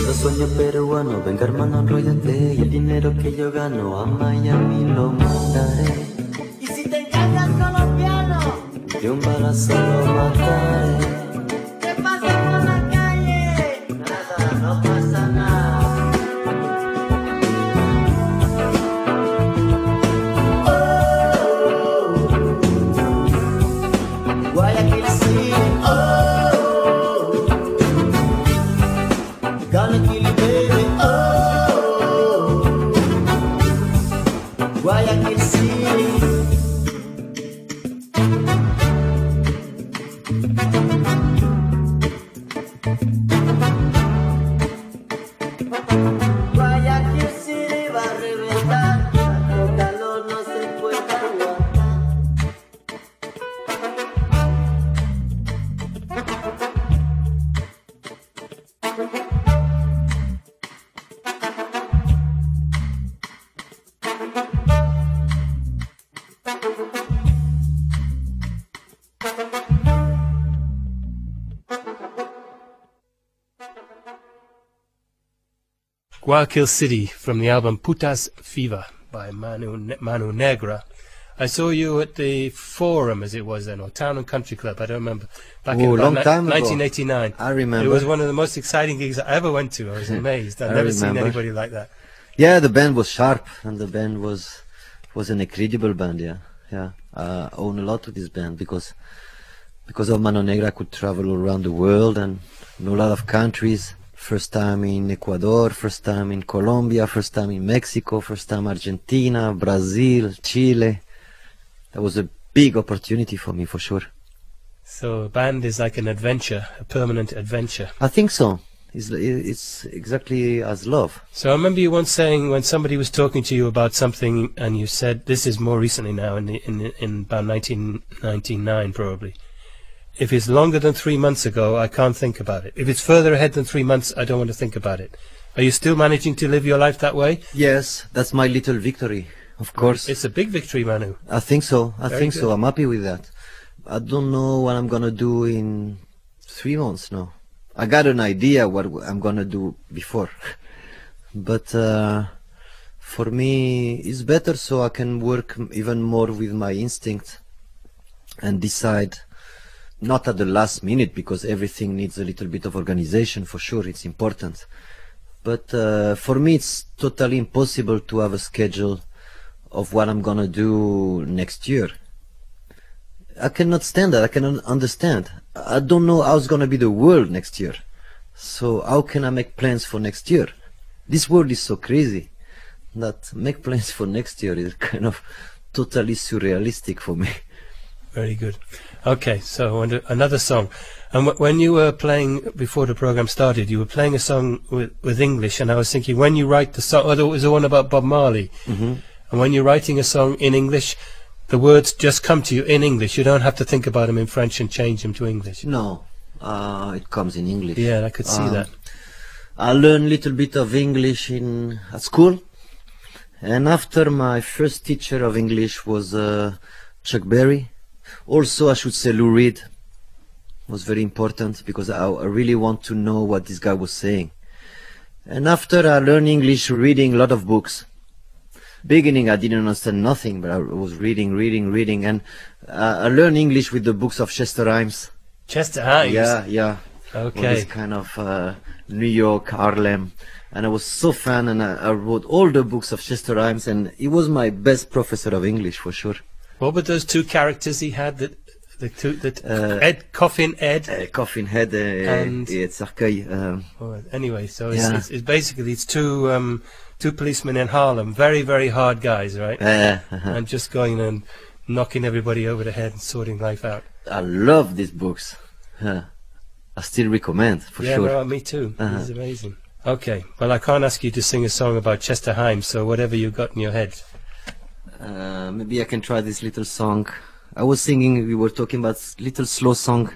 los sueños peruanos, venga hermano, enróllate, y el dinero que yo gano a Miami lo mandaré. Y si te engañas colombiano, de un balazo lo mataré. ¿Qué pasa por la calle? Nada, no pasa nada. Guayaquil City, Guayaquil baby, Guayaquil City. Guayaquil City va a reventar, tanto calor no se puede aguantar. Guayaquil City from the album Putas Fever by Manu Negra. I saw you at the Forum, as it was then, or Town and Country Club, I don't remember. Back in long time ago. 1989. I remember. It was one of the most exciting gigs I ever went to. I was amazed. I'd never seen anybody like that. Yeah, the band was sharp, and the band was an incredible band. Yeah. I own a lot to this band because of Mano Negra. I could travel around the world and know a lot of countries. First time in Ecuador, first time in Colombia, first time in Mexico, first time Argentina, Brazil, Chile. That was a big opportunity for me, for sure. So a band is like an adventure, a permanent adventure. I think so. It's exactly as love. So I remember you once saying, when somebody was talking to you about something, and you said, this is more recently now, in about 1999 probably, if it's longer than 3 months ago, I can't think about it. If it's further ahead than 3 months, I don't want to think about it. Are you still managing to live your life that way? Yes, that's my little victory, of course. It's a big victory, Manu. I think so. I think good. so. I'm happy with that. I don't know what I'm gonna do in 3 months now. I got an idea what I'm gonna do before. But for me, it's better so I can work even more with my instinct and decide not at the last minute, because everything needs a little bit of organization, for sure, it's important. But for me, it's totally impossible to have a schedule of what I'm gonna do next year. I cannot stand that. I cannot understand. I don't know how it's gonna be the world next year. So how can I make plans for next year? This world is so crazy that make plans for next year is kind of totally surrealistic for me. Very good. Okay, so another song. And when you were playing, before the program started, you were playing a song with English, and I was thinking, when you write the song, oh, there was the one about Bob Marley, and when you're writing a song in English, the words just come to you in English. You don't have to think about them in French and change them to English. No, it comes in English. Yeah, I could see that. I learned a little bit of English at school, and after my first teacher of English was Chuck Berry. Also, I should say Lou Reed was very important, because I really want to know what this guy was saying. And after I learned English, reading a lot of books. Beginning, I didn't understand nothing, but I was reading, and I learned English with the books of Chester Himes. Chester Himes? Yeah. Okay. All this kind of New York, Harlem. And I was so fan, and I wrote all the books of Chester Himes, and he was my best professor of English, for sure. What were those two characters he had? Ed, Coffin Ed. Coffin Head and Cercueil. Anyway, so it's basically two policemen in Harlem, very, very hard guys, right? And just going and knocking everybody over the head and sorting life out. I love these books. I still recommend, for sure. Yeah, no, me too. It's amazing. Okay, well, I can't ask you to sing a song about Chester Himes, so whatever you've got in your head. Maybe I can try this little song. I was singing, we were talking about little slow song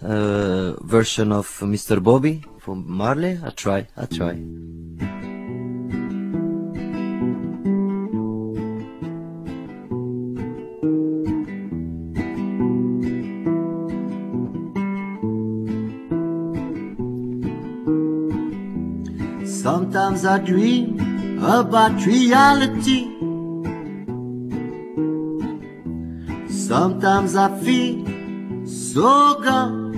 version of Mr. Bobby from Marley. I try. Sometimes I dream about reality. Sometimes I feel so gone.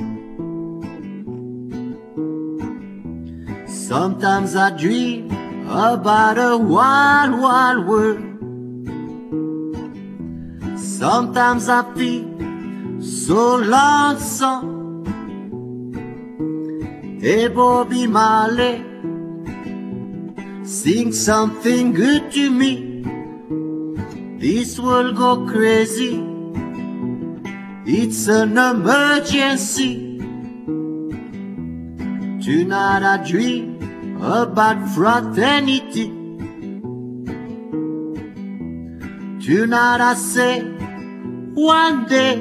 Sometimes I dream about a wild, wild world. Sometimes I feel so lonesome. Hey, Bobby Marley, sing something good to me. This world go crazy. It's an emergency. Tonight I dream about fraternity. Tonight I say, one day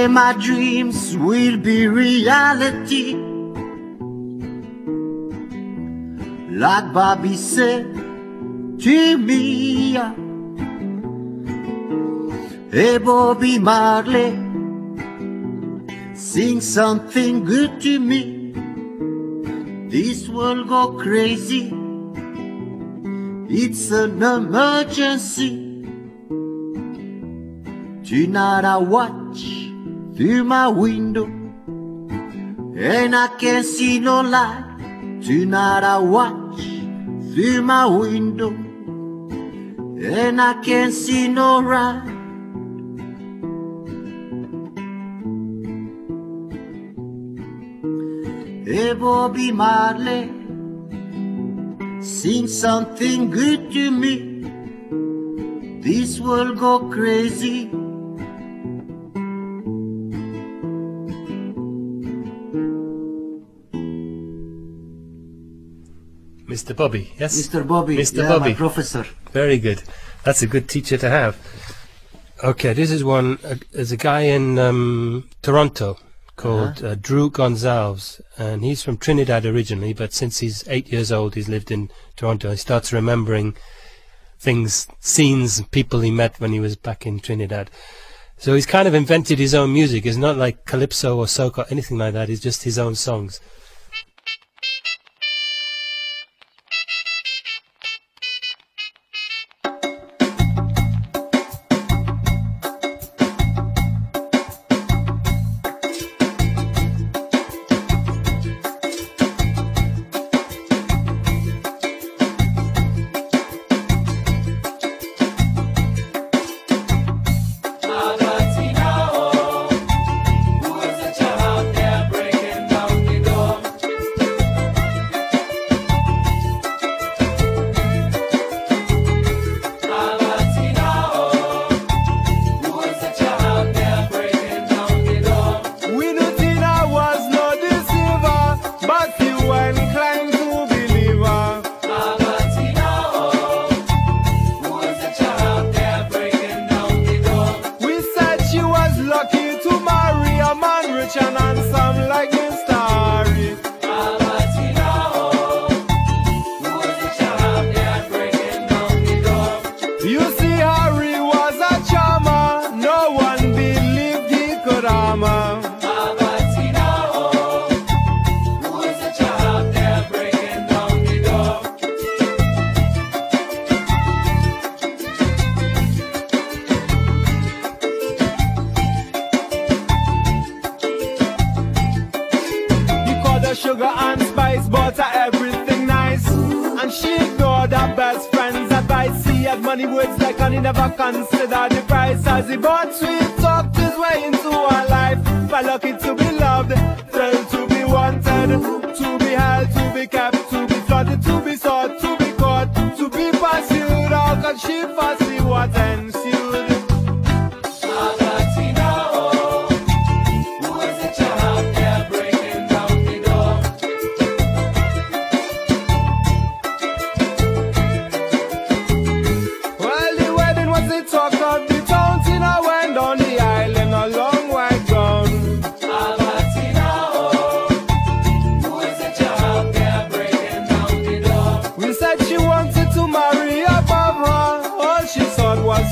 my dreams will be reality. Like Bobby said to me, hey, Bobby Marley, sing something good to me. This world go crazy. It's an emergency. Tonight I watch through my window and I can't see no light. Tonight I watch through my window and I can't see no light. Hey, Bobby Marley, sing something good to me. This world go crazy. Mr. Bobby, yes? Mr. Bobby, Mr. Bobby, my professor. Very good. That's a good teacher to have. Okay, this is one. There's a guy in Toronto called Drew Gonzalez, and he's from Trinidad originally, but since he's 8 years old, he's lived in Toronto. He starts remembering things, scenes, people he met when he was back in Trinidad. So he's kind of invented his own music. It's not like calypso or soca or anything like that. It's just his own songs. money words like and he never consider the price. As he bought sweet, talked his way into our life. We're lucky to be loved, felt to be wanted, to be held, to be kept, to be flooded, to be sought, to be caught, to be pursued. How can she foresee what ensued?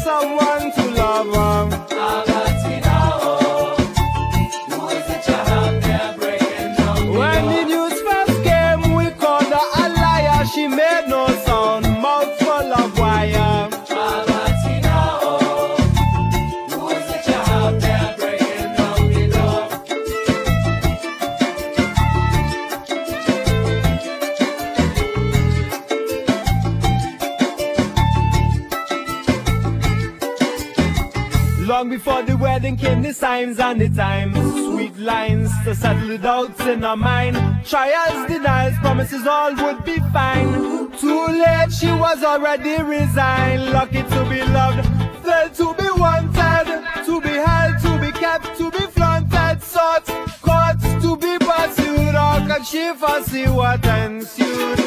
Someone to love her. When the news first came, we called her a liar. She made no sound, mouth full of wire. Long before the wedding came the signs and the times. Sweet lines to settle the doubts in our mind. Trials, denials, promises all would be fine. Too late, she was already resigned. Lucky to be loved, felt to be wanted, to be held, to be kept, to be flaunted, sought, caught, to be pursued. How can she foresee what ensued?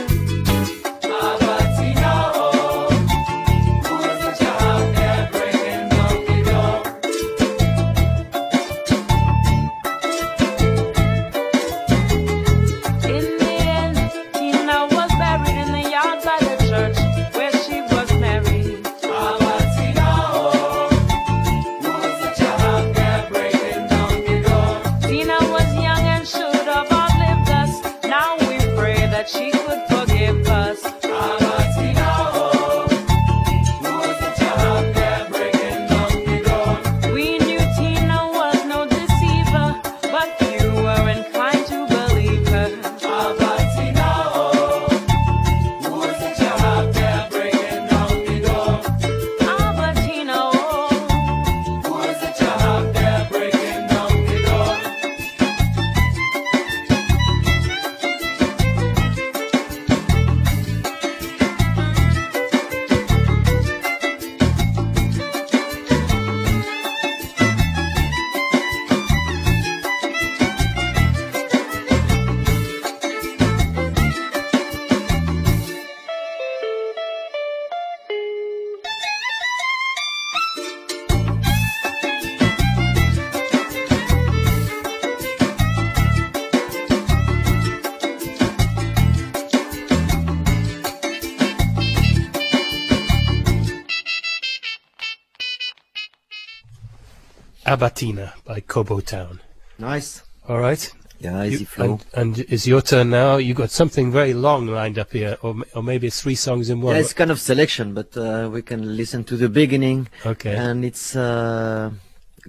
Abatina by Cobo Town. Nice. All right. Yeah, easy flow. And it's your turn now. You got something very long lined up here, or maybe it's 3 songs in one. Yeah, it's kind of selection, but we can listen to the beginning. Okay. And it's a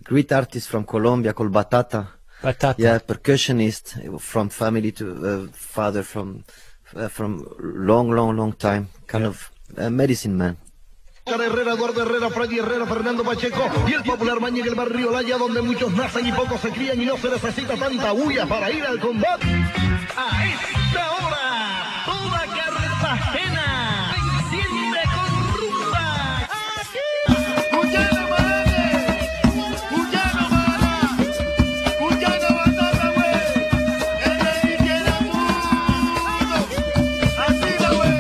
great artist from Colombia called Batata. Batata. Yeah, percussionist from family to father from long time. Kind of medicine man. Herrera, Eduardo Herrera, Freddy Herrera, Fernando Pacheco y el popular Maña en el barrio Laya, donde muchos nacen y pocos se crían y no se necesita tanta bulla para ir al combate. A esta hora, toda Cartagena se enciende con rumba. ¡Cuyano Marane! ¡Cuyano Marana! ¡Cuyano Batata, güey! ¡El rey tiene mundo! ¡Así va, güey!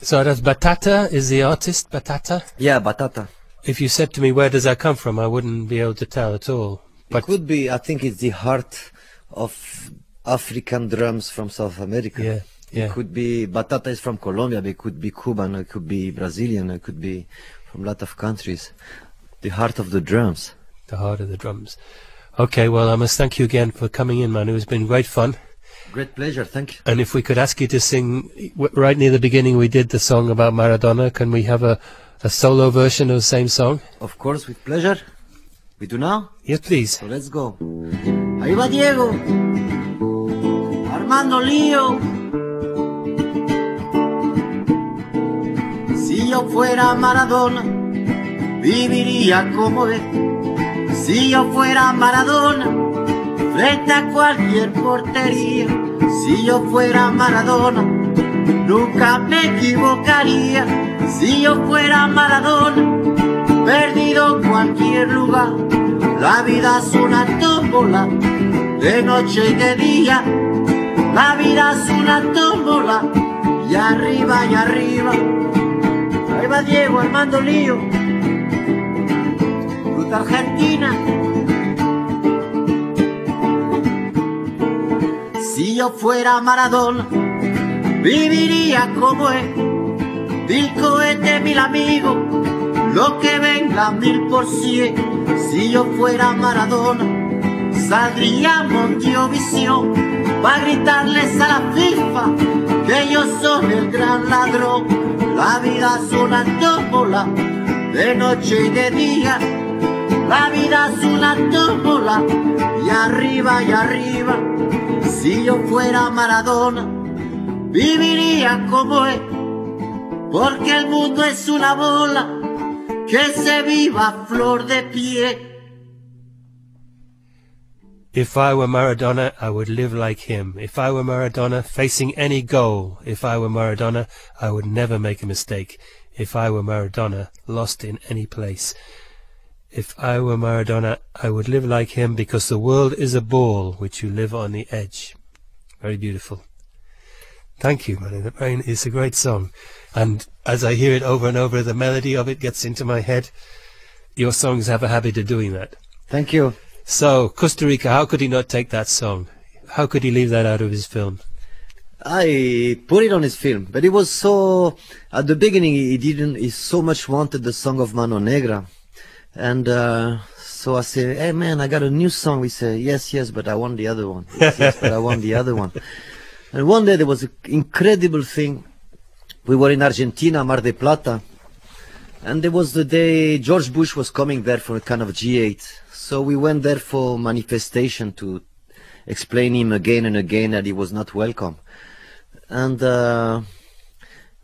So that's Batata is the artist, Batata? Yeah, Batata. If you said to me, where does that come from, I wouldn't be able to tell at all. But it could be, I think it's the heart of African drums from South America. Yeah, yeah. It could be, Batata is from Colombia, but it could be Cuban, it could be Brazilian, it could be from a lot of countries. The heart of the drums. The heart of the drums. Okay, well, I must thank you again for coming in, Manu. It's been great fun. Great pleasure, thank you. And if we could ask you to sing, right near the beginning we did the song about Maradona, can we have a solo version of the same song? Of course, with pleasure. We do now? Yes, please. So let's go. Ahí va Diego, armando lío. Si yo fuera Maradona, viviría como él. Si yo fuera Maradona, frente a cualquier portería. Si yo fuera Maradona, nunca me equivocaría. Si yo fuera Maradona, perdido en cualquier lugar. La vida es una tómbola, de noche y de día. La vida es una tómbola, y arriba y arriba. Ahí va Diego armando lío. Ruta Argentina. Si yo fuera Maradona, viviría como él. 1000 cohetes, 1000 amigos, lo que venga 1000%. Si yo fuera Maradona, saldría a Monteovisión para gritarles a la FIFA que yo soy el gran ladrón. La vida es una tómbola, de noche y de día. La vida es una tómbola, y arriba y arriba. Si yo fuera Maradona, viviría como él, porque el mundo es una bola que se viva a flor de pie. If I were Maradona, I would live like him. If I were Maradona, facing any goal. If I were Maradona, I would never make a mistake. If I were Maradona, lost in any place. If I were Maradona, I would live like him, because the world is a ball which you live on the edge. Very beautiful. Thank you, Manu. It's a great song. And as I hear it over and over, the melody of it gets into my head. Your songs have a habit of doing that. Thank you. So, Costa Rica, how could he not take that song? How could he leave that out of his film? I put it on his film, but it was so... At the beginning, he so much wanted the song of Mano Negra. And so I said, hey man, I got a new song. We say, yes, but I want the other one. Yes, but I want the other one. And one day there was an incredible thing. We were in Argentina, Mar del Plata, and there was the day George Bush was coming there for a kind of G8. So we went there for manifestation to explain him again and again that he was not welcome. And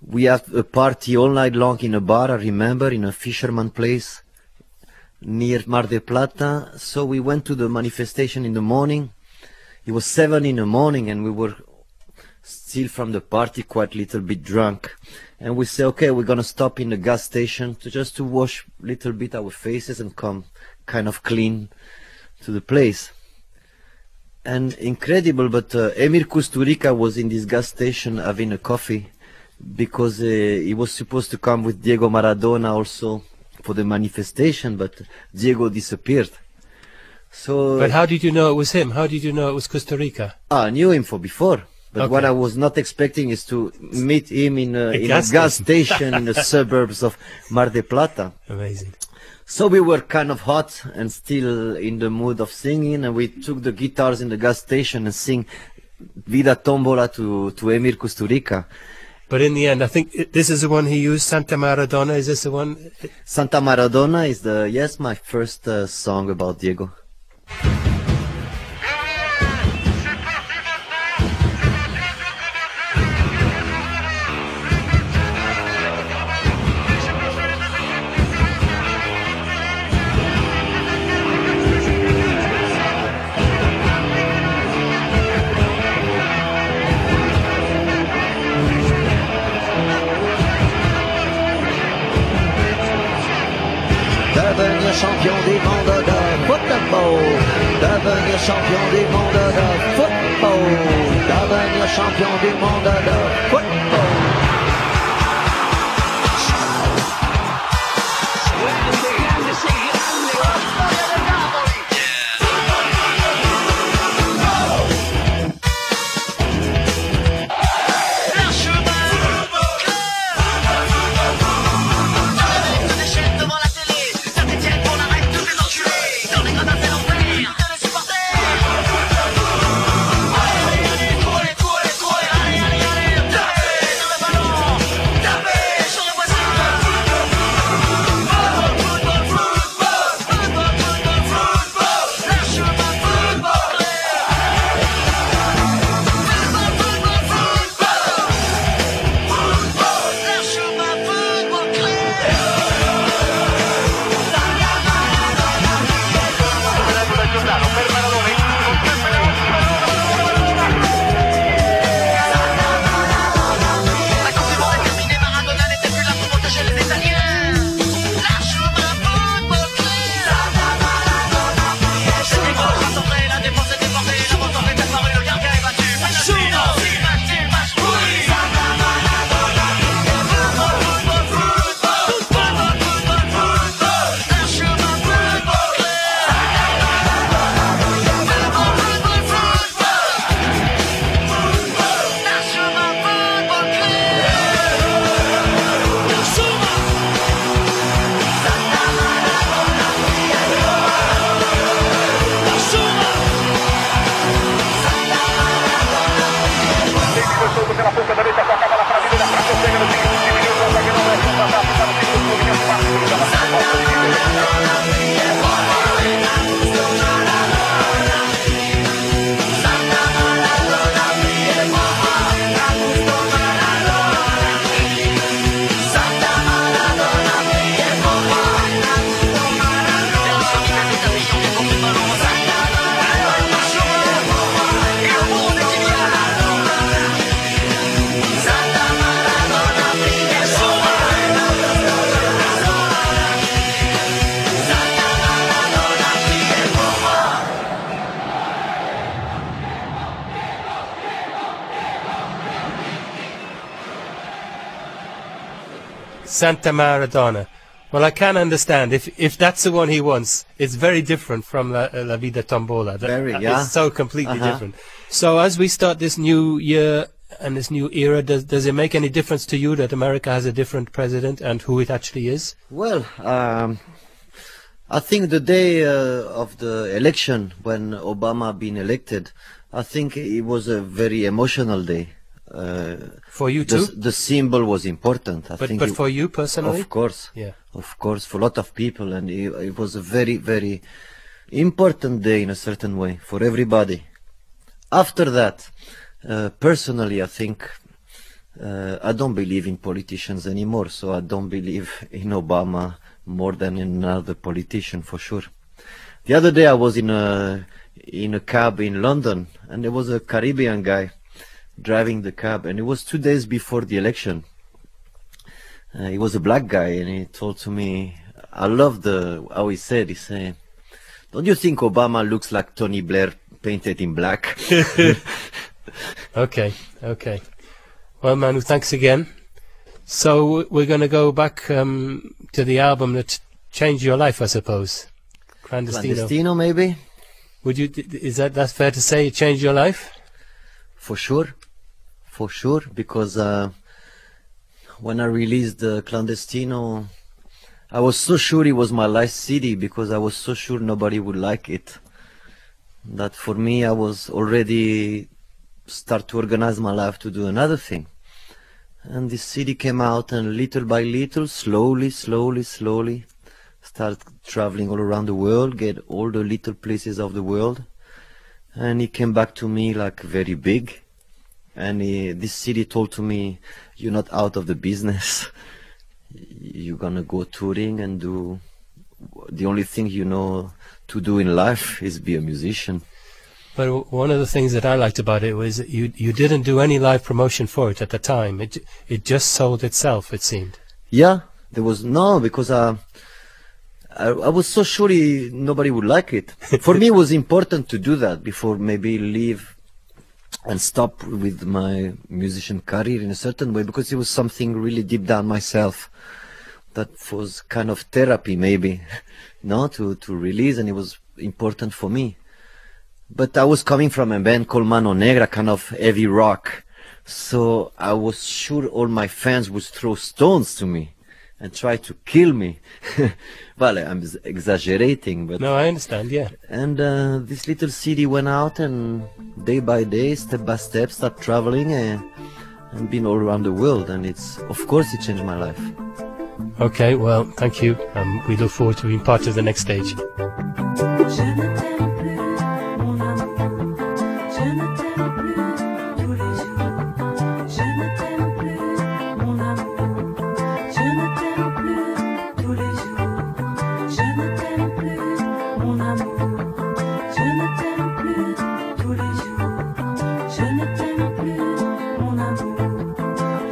we had a party all night long in a bar, I remember, in a fisherman place near Mar del Plata. So we went to the manifestation in the morning. It was 7 in the morning and we were still from the party, quite a little bit drunk. And we say, okay, we're gonna stop in the gas station just to wash a little bit our faces and come kind of clean to the place. And incredible, but Emir Kusturica was in this gas station having a coffee, because he was supposed to come with Diego Maradona also for the manifestation, but Diego disappeared. So. But how did you know it was him? How did you know it was Costa Rica? I knew him for before. But Okay. what I was not expecting is to meet him in a gas station in the suburbs of Mar del Plata. Amazing. So we were kind of hot and still in the mood of singing, and we took the guitars in the gas station and sing Vida Tombola to Emir Kusturica. But in the end, I think this is the one he used, Santa Maradona. Is this the one? Santa Maradona is my first song about Diego. Devenir champion des mondes de football. Devenir champion des mondes de football. Devenir champion du monde de football. Santa Maradona. Well, I can understand. If that's the one he wants, it's very different from La Vida Tombola. It's so completely different. So as we start this new year and this new era, does it make any difference to you that America has a different president and who it actually is? Well, I think the day of the election, when Obama been elected, I think it was a very emotional day. For you too? The symbol was important. But for you personally? Of course. Yeah. Of course, for a lot of people. And it was a very, very important day in a certain way for everybody. After that, personally, I think I don't believe in politicians anymore. So I don't believe in Obama more than in another politician, for sure. The other day I was in a cab in London, and there was a Caribbean guy driving the cab, and it was 2 days before the election. He was a black guy, and he told to me, I loved how he said, don't you think Obama looks like Tony Blair painted in black? Okay. Well, Manu, thanks again. So we're going to go back to the album that changed your life, I suppose. Clandestino, maybe? Is that fair to say it changed your life? For sure, because when I released Clandestino, I was so sure it was my last CD, because I was so sure nobody would like it. That for me, I was already start to organize my life to do another thing. And this CD came out, and little by little, slowly, start traveling all around the world, get all the little places of the world. And it came back to me like very big. And this CD told to me, you're not out of the business. You're gonna go touring and do the only thing you know to do in life is be a musician. But one of the things that I liked about it was that you didn't do any live promotion for it at the time. It just sold itself, it seemed. Yeah, there was no, because I was so sure nobody would like it. For me, it was important to do that before maybe leave and stop with my musician career in a certain way, because it was something really deep down myself that was kind of therapy, maybe, no, to release, and it was important for me. But I was coming from a band called Mano Negra, kind of heavy rock, so I was sure all my fans would throw stones to me and try to kill me. Well, I'm exaggerating, but... No, I understand, yeah. And this little CD went out, and day by day, step by step, start traveling and been all around the world, and of course it changed my life. Okay, well, thank you. We look forward to being part of the next stage.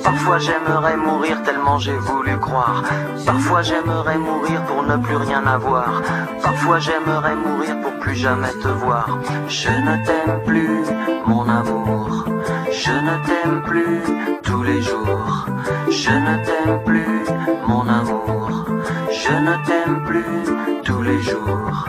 Parfois j'aimerais mourir tellement j'ai voulu croire. Parfois j'aimerais mourir pour ne plus rien avoir. Parfois j'aimerais mourir pour plus jamais te voir. Je ne t'aime plus, mon amour. Je ne t'aime plus tous les jours. Je ne t'aime plus, mon amour. Je ne t'aime plus tous les jours.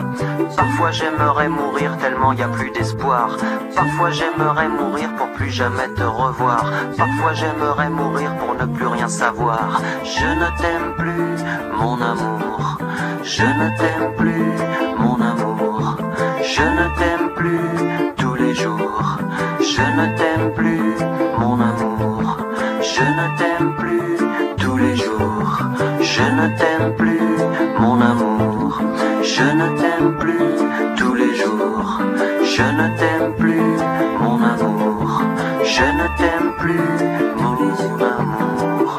Parfois j'aimerais mourir tellement y a plus d'espoir. Parfois j'aimerais mourir pour plus jamais te revoir. Parfois j'aimerais mourir pour ne plus rien savoir. Je ne t'aime plus, mon amour. Je ne t'aime plus, mon amour. Je ne t'aime plus tous les jours. Je ne t'aime plus, mon amour. Je ne t'aime plus tous les jours. Je ne t'aime plus, mon amour. Je ne t'aime plus tous les jours. Je ne t'aime plus, mon amour. Je ne t'aime plus, mon amour.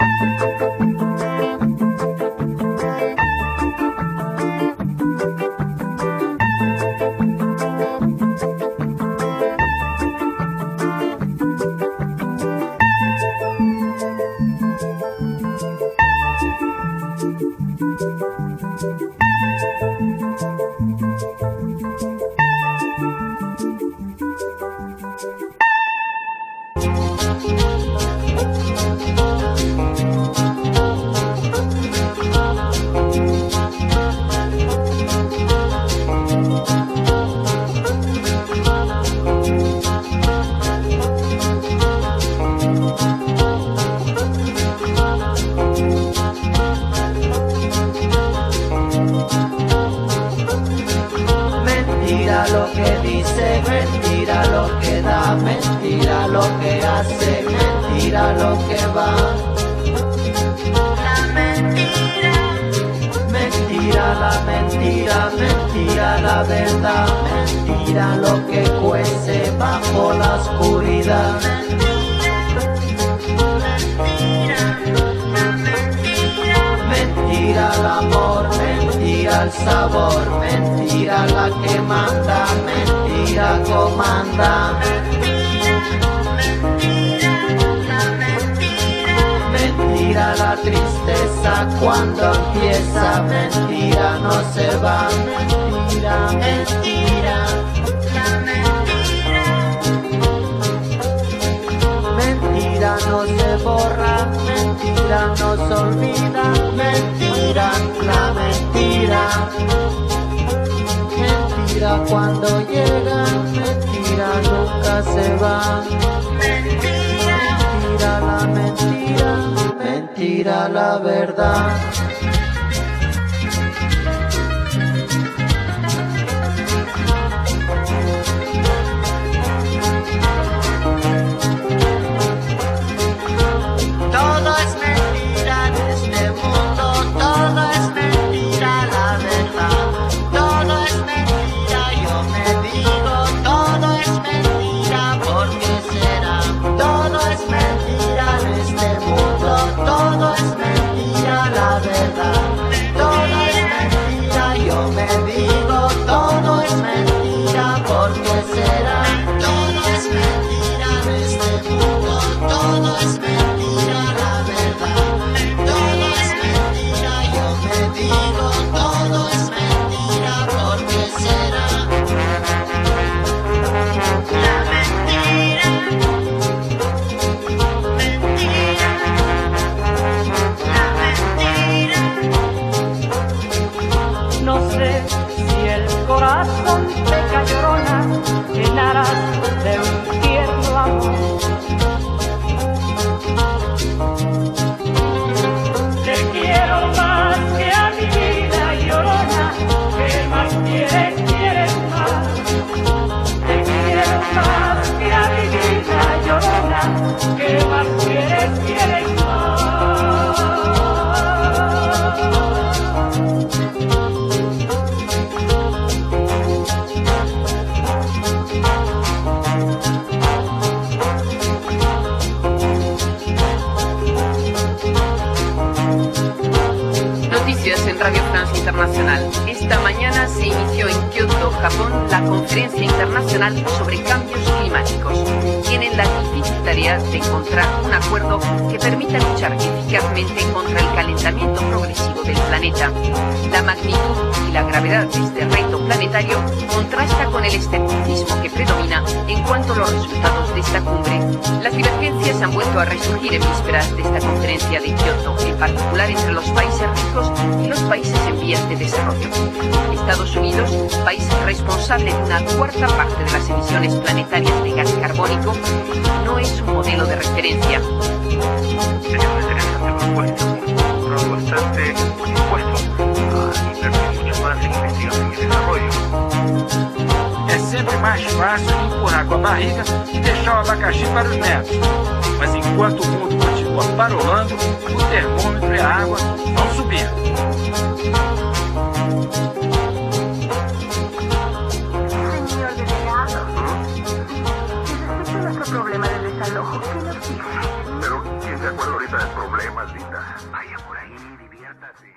mentira lo que va. La mentira, mentira la mentira, mentira la verdad, mentira lo que cuece bajo la oscuridad. Mentira el amor, mentira el sabor, mentira la que manda, mentira comanda. Mentira la tristeza cuando empieza, mentira no se va, mentira, mentira, la mentira. Mentira no se borra, mentira no se olvida, mentira, la mentira. Mentira cuando llega, mentira nunca se va. Mentira la mentira, mentira la verdad. Todo es mentira en este mundo, todo es mentira la verdad. Todo es mentira, yo me digo, todo es mentira, ¿por qué será? Todo es mentira en este mundo, todo es mentira la verdad. Todo es mentira, yo me digo, todo es mentira, ¿por qué será? Todo es mentira en este mundo, todo es mentira la verdad. Todo es mentira, yo me digo, todo es mentira, ¿por qué será? La mentira, mentira, la mentira. No sé si el corazón te llorona, llenarás de un tierno amor. Te quiero más que a mi vida llorona, que más quieres, quieres más. Te quiero más que a mi vida llorona, que más quieres, quieres más. Noticias en Radio France Internacional. Esta mañana se inició en Kioto, Japón, la Conferencia Internacional sobre Cambios Climáticos. Tienen la difícil tarea de encontrar un acuerdo que permita luchar eficazmente contra el calentamiento progresivo del planeta. La magnitud y la gravedad de este reto planetario contrasta con el escepticismo que predomina en cuanto a los resultados de esta cumbre. Las divergencias han vuelto a resurgir en vísperas de esta conferencia de Kioto, en particular entre los países ricos y los países en vías de desarrollo. Estados Unidos, país responsable de una cuarta parte de las emisiones planetarias de gas carbónico, no es un modelo de referencia. Sería una interesante propuesta, un rol bastante dispuesto a invertir mucho más en investigación y desarrollo. É sempre mais fácil empurrar com a barriga e deixar o abacaxi para os netos. Mas enquanto o mundo continua parolando, o termômetro e a água vão subir. Señor delegado, respecto a nuestro problema del desalojo, ¿qué nos dice? Pero, ¿quién se acuerda ahorita del problema, linda? Vaya por ahí, diviértase.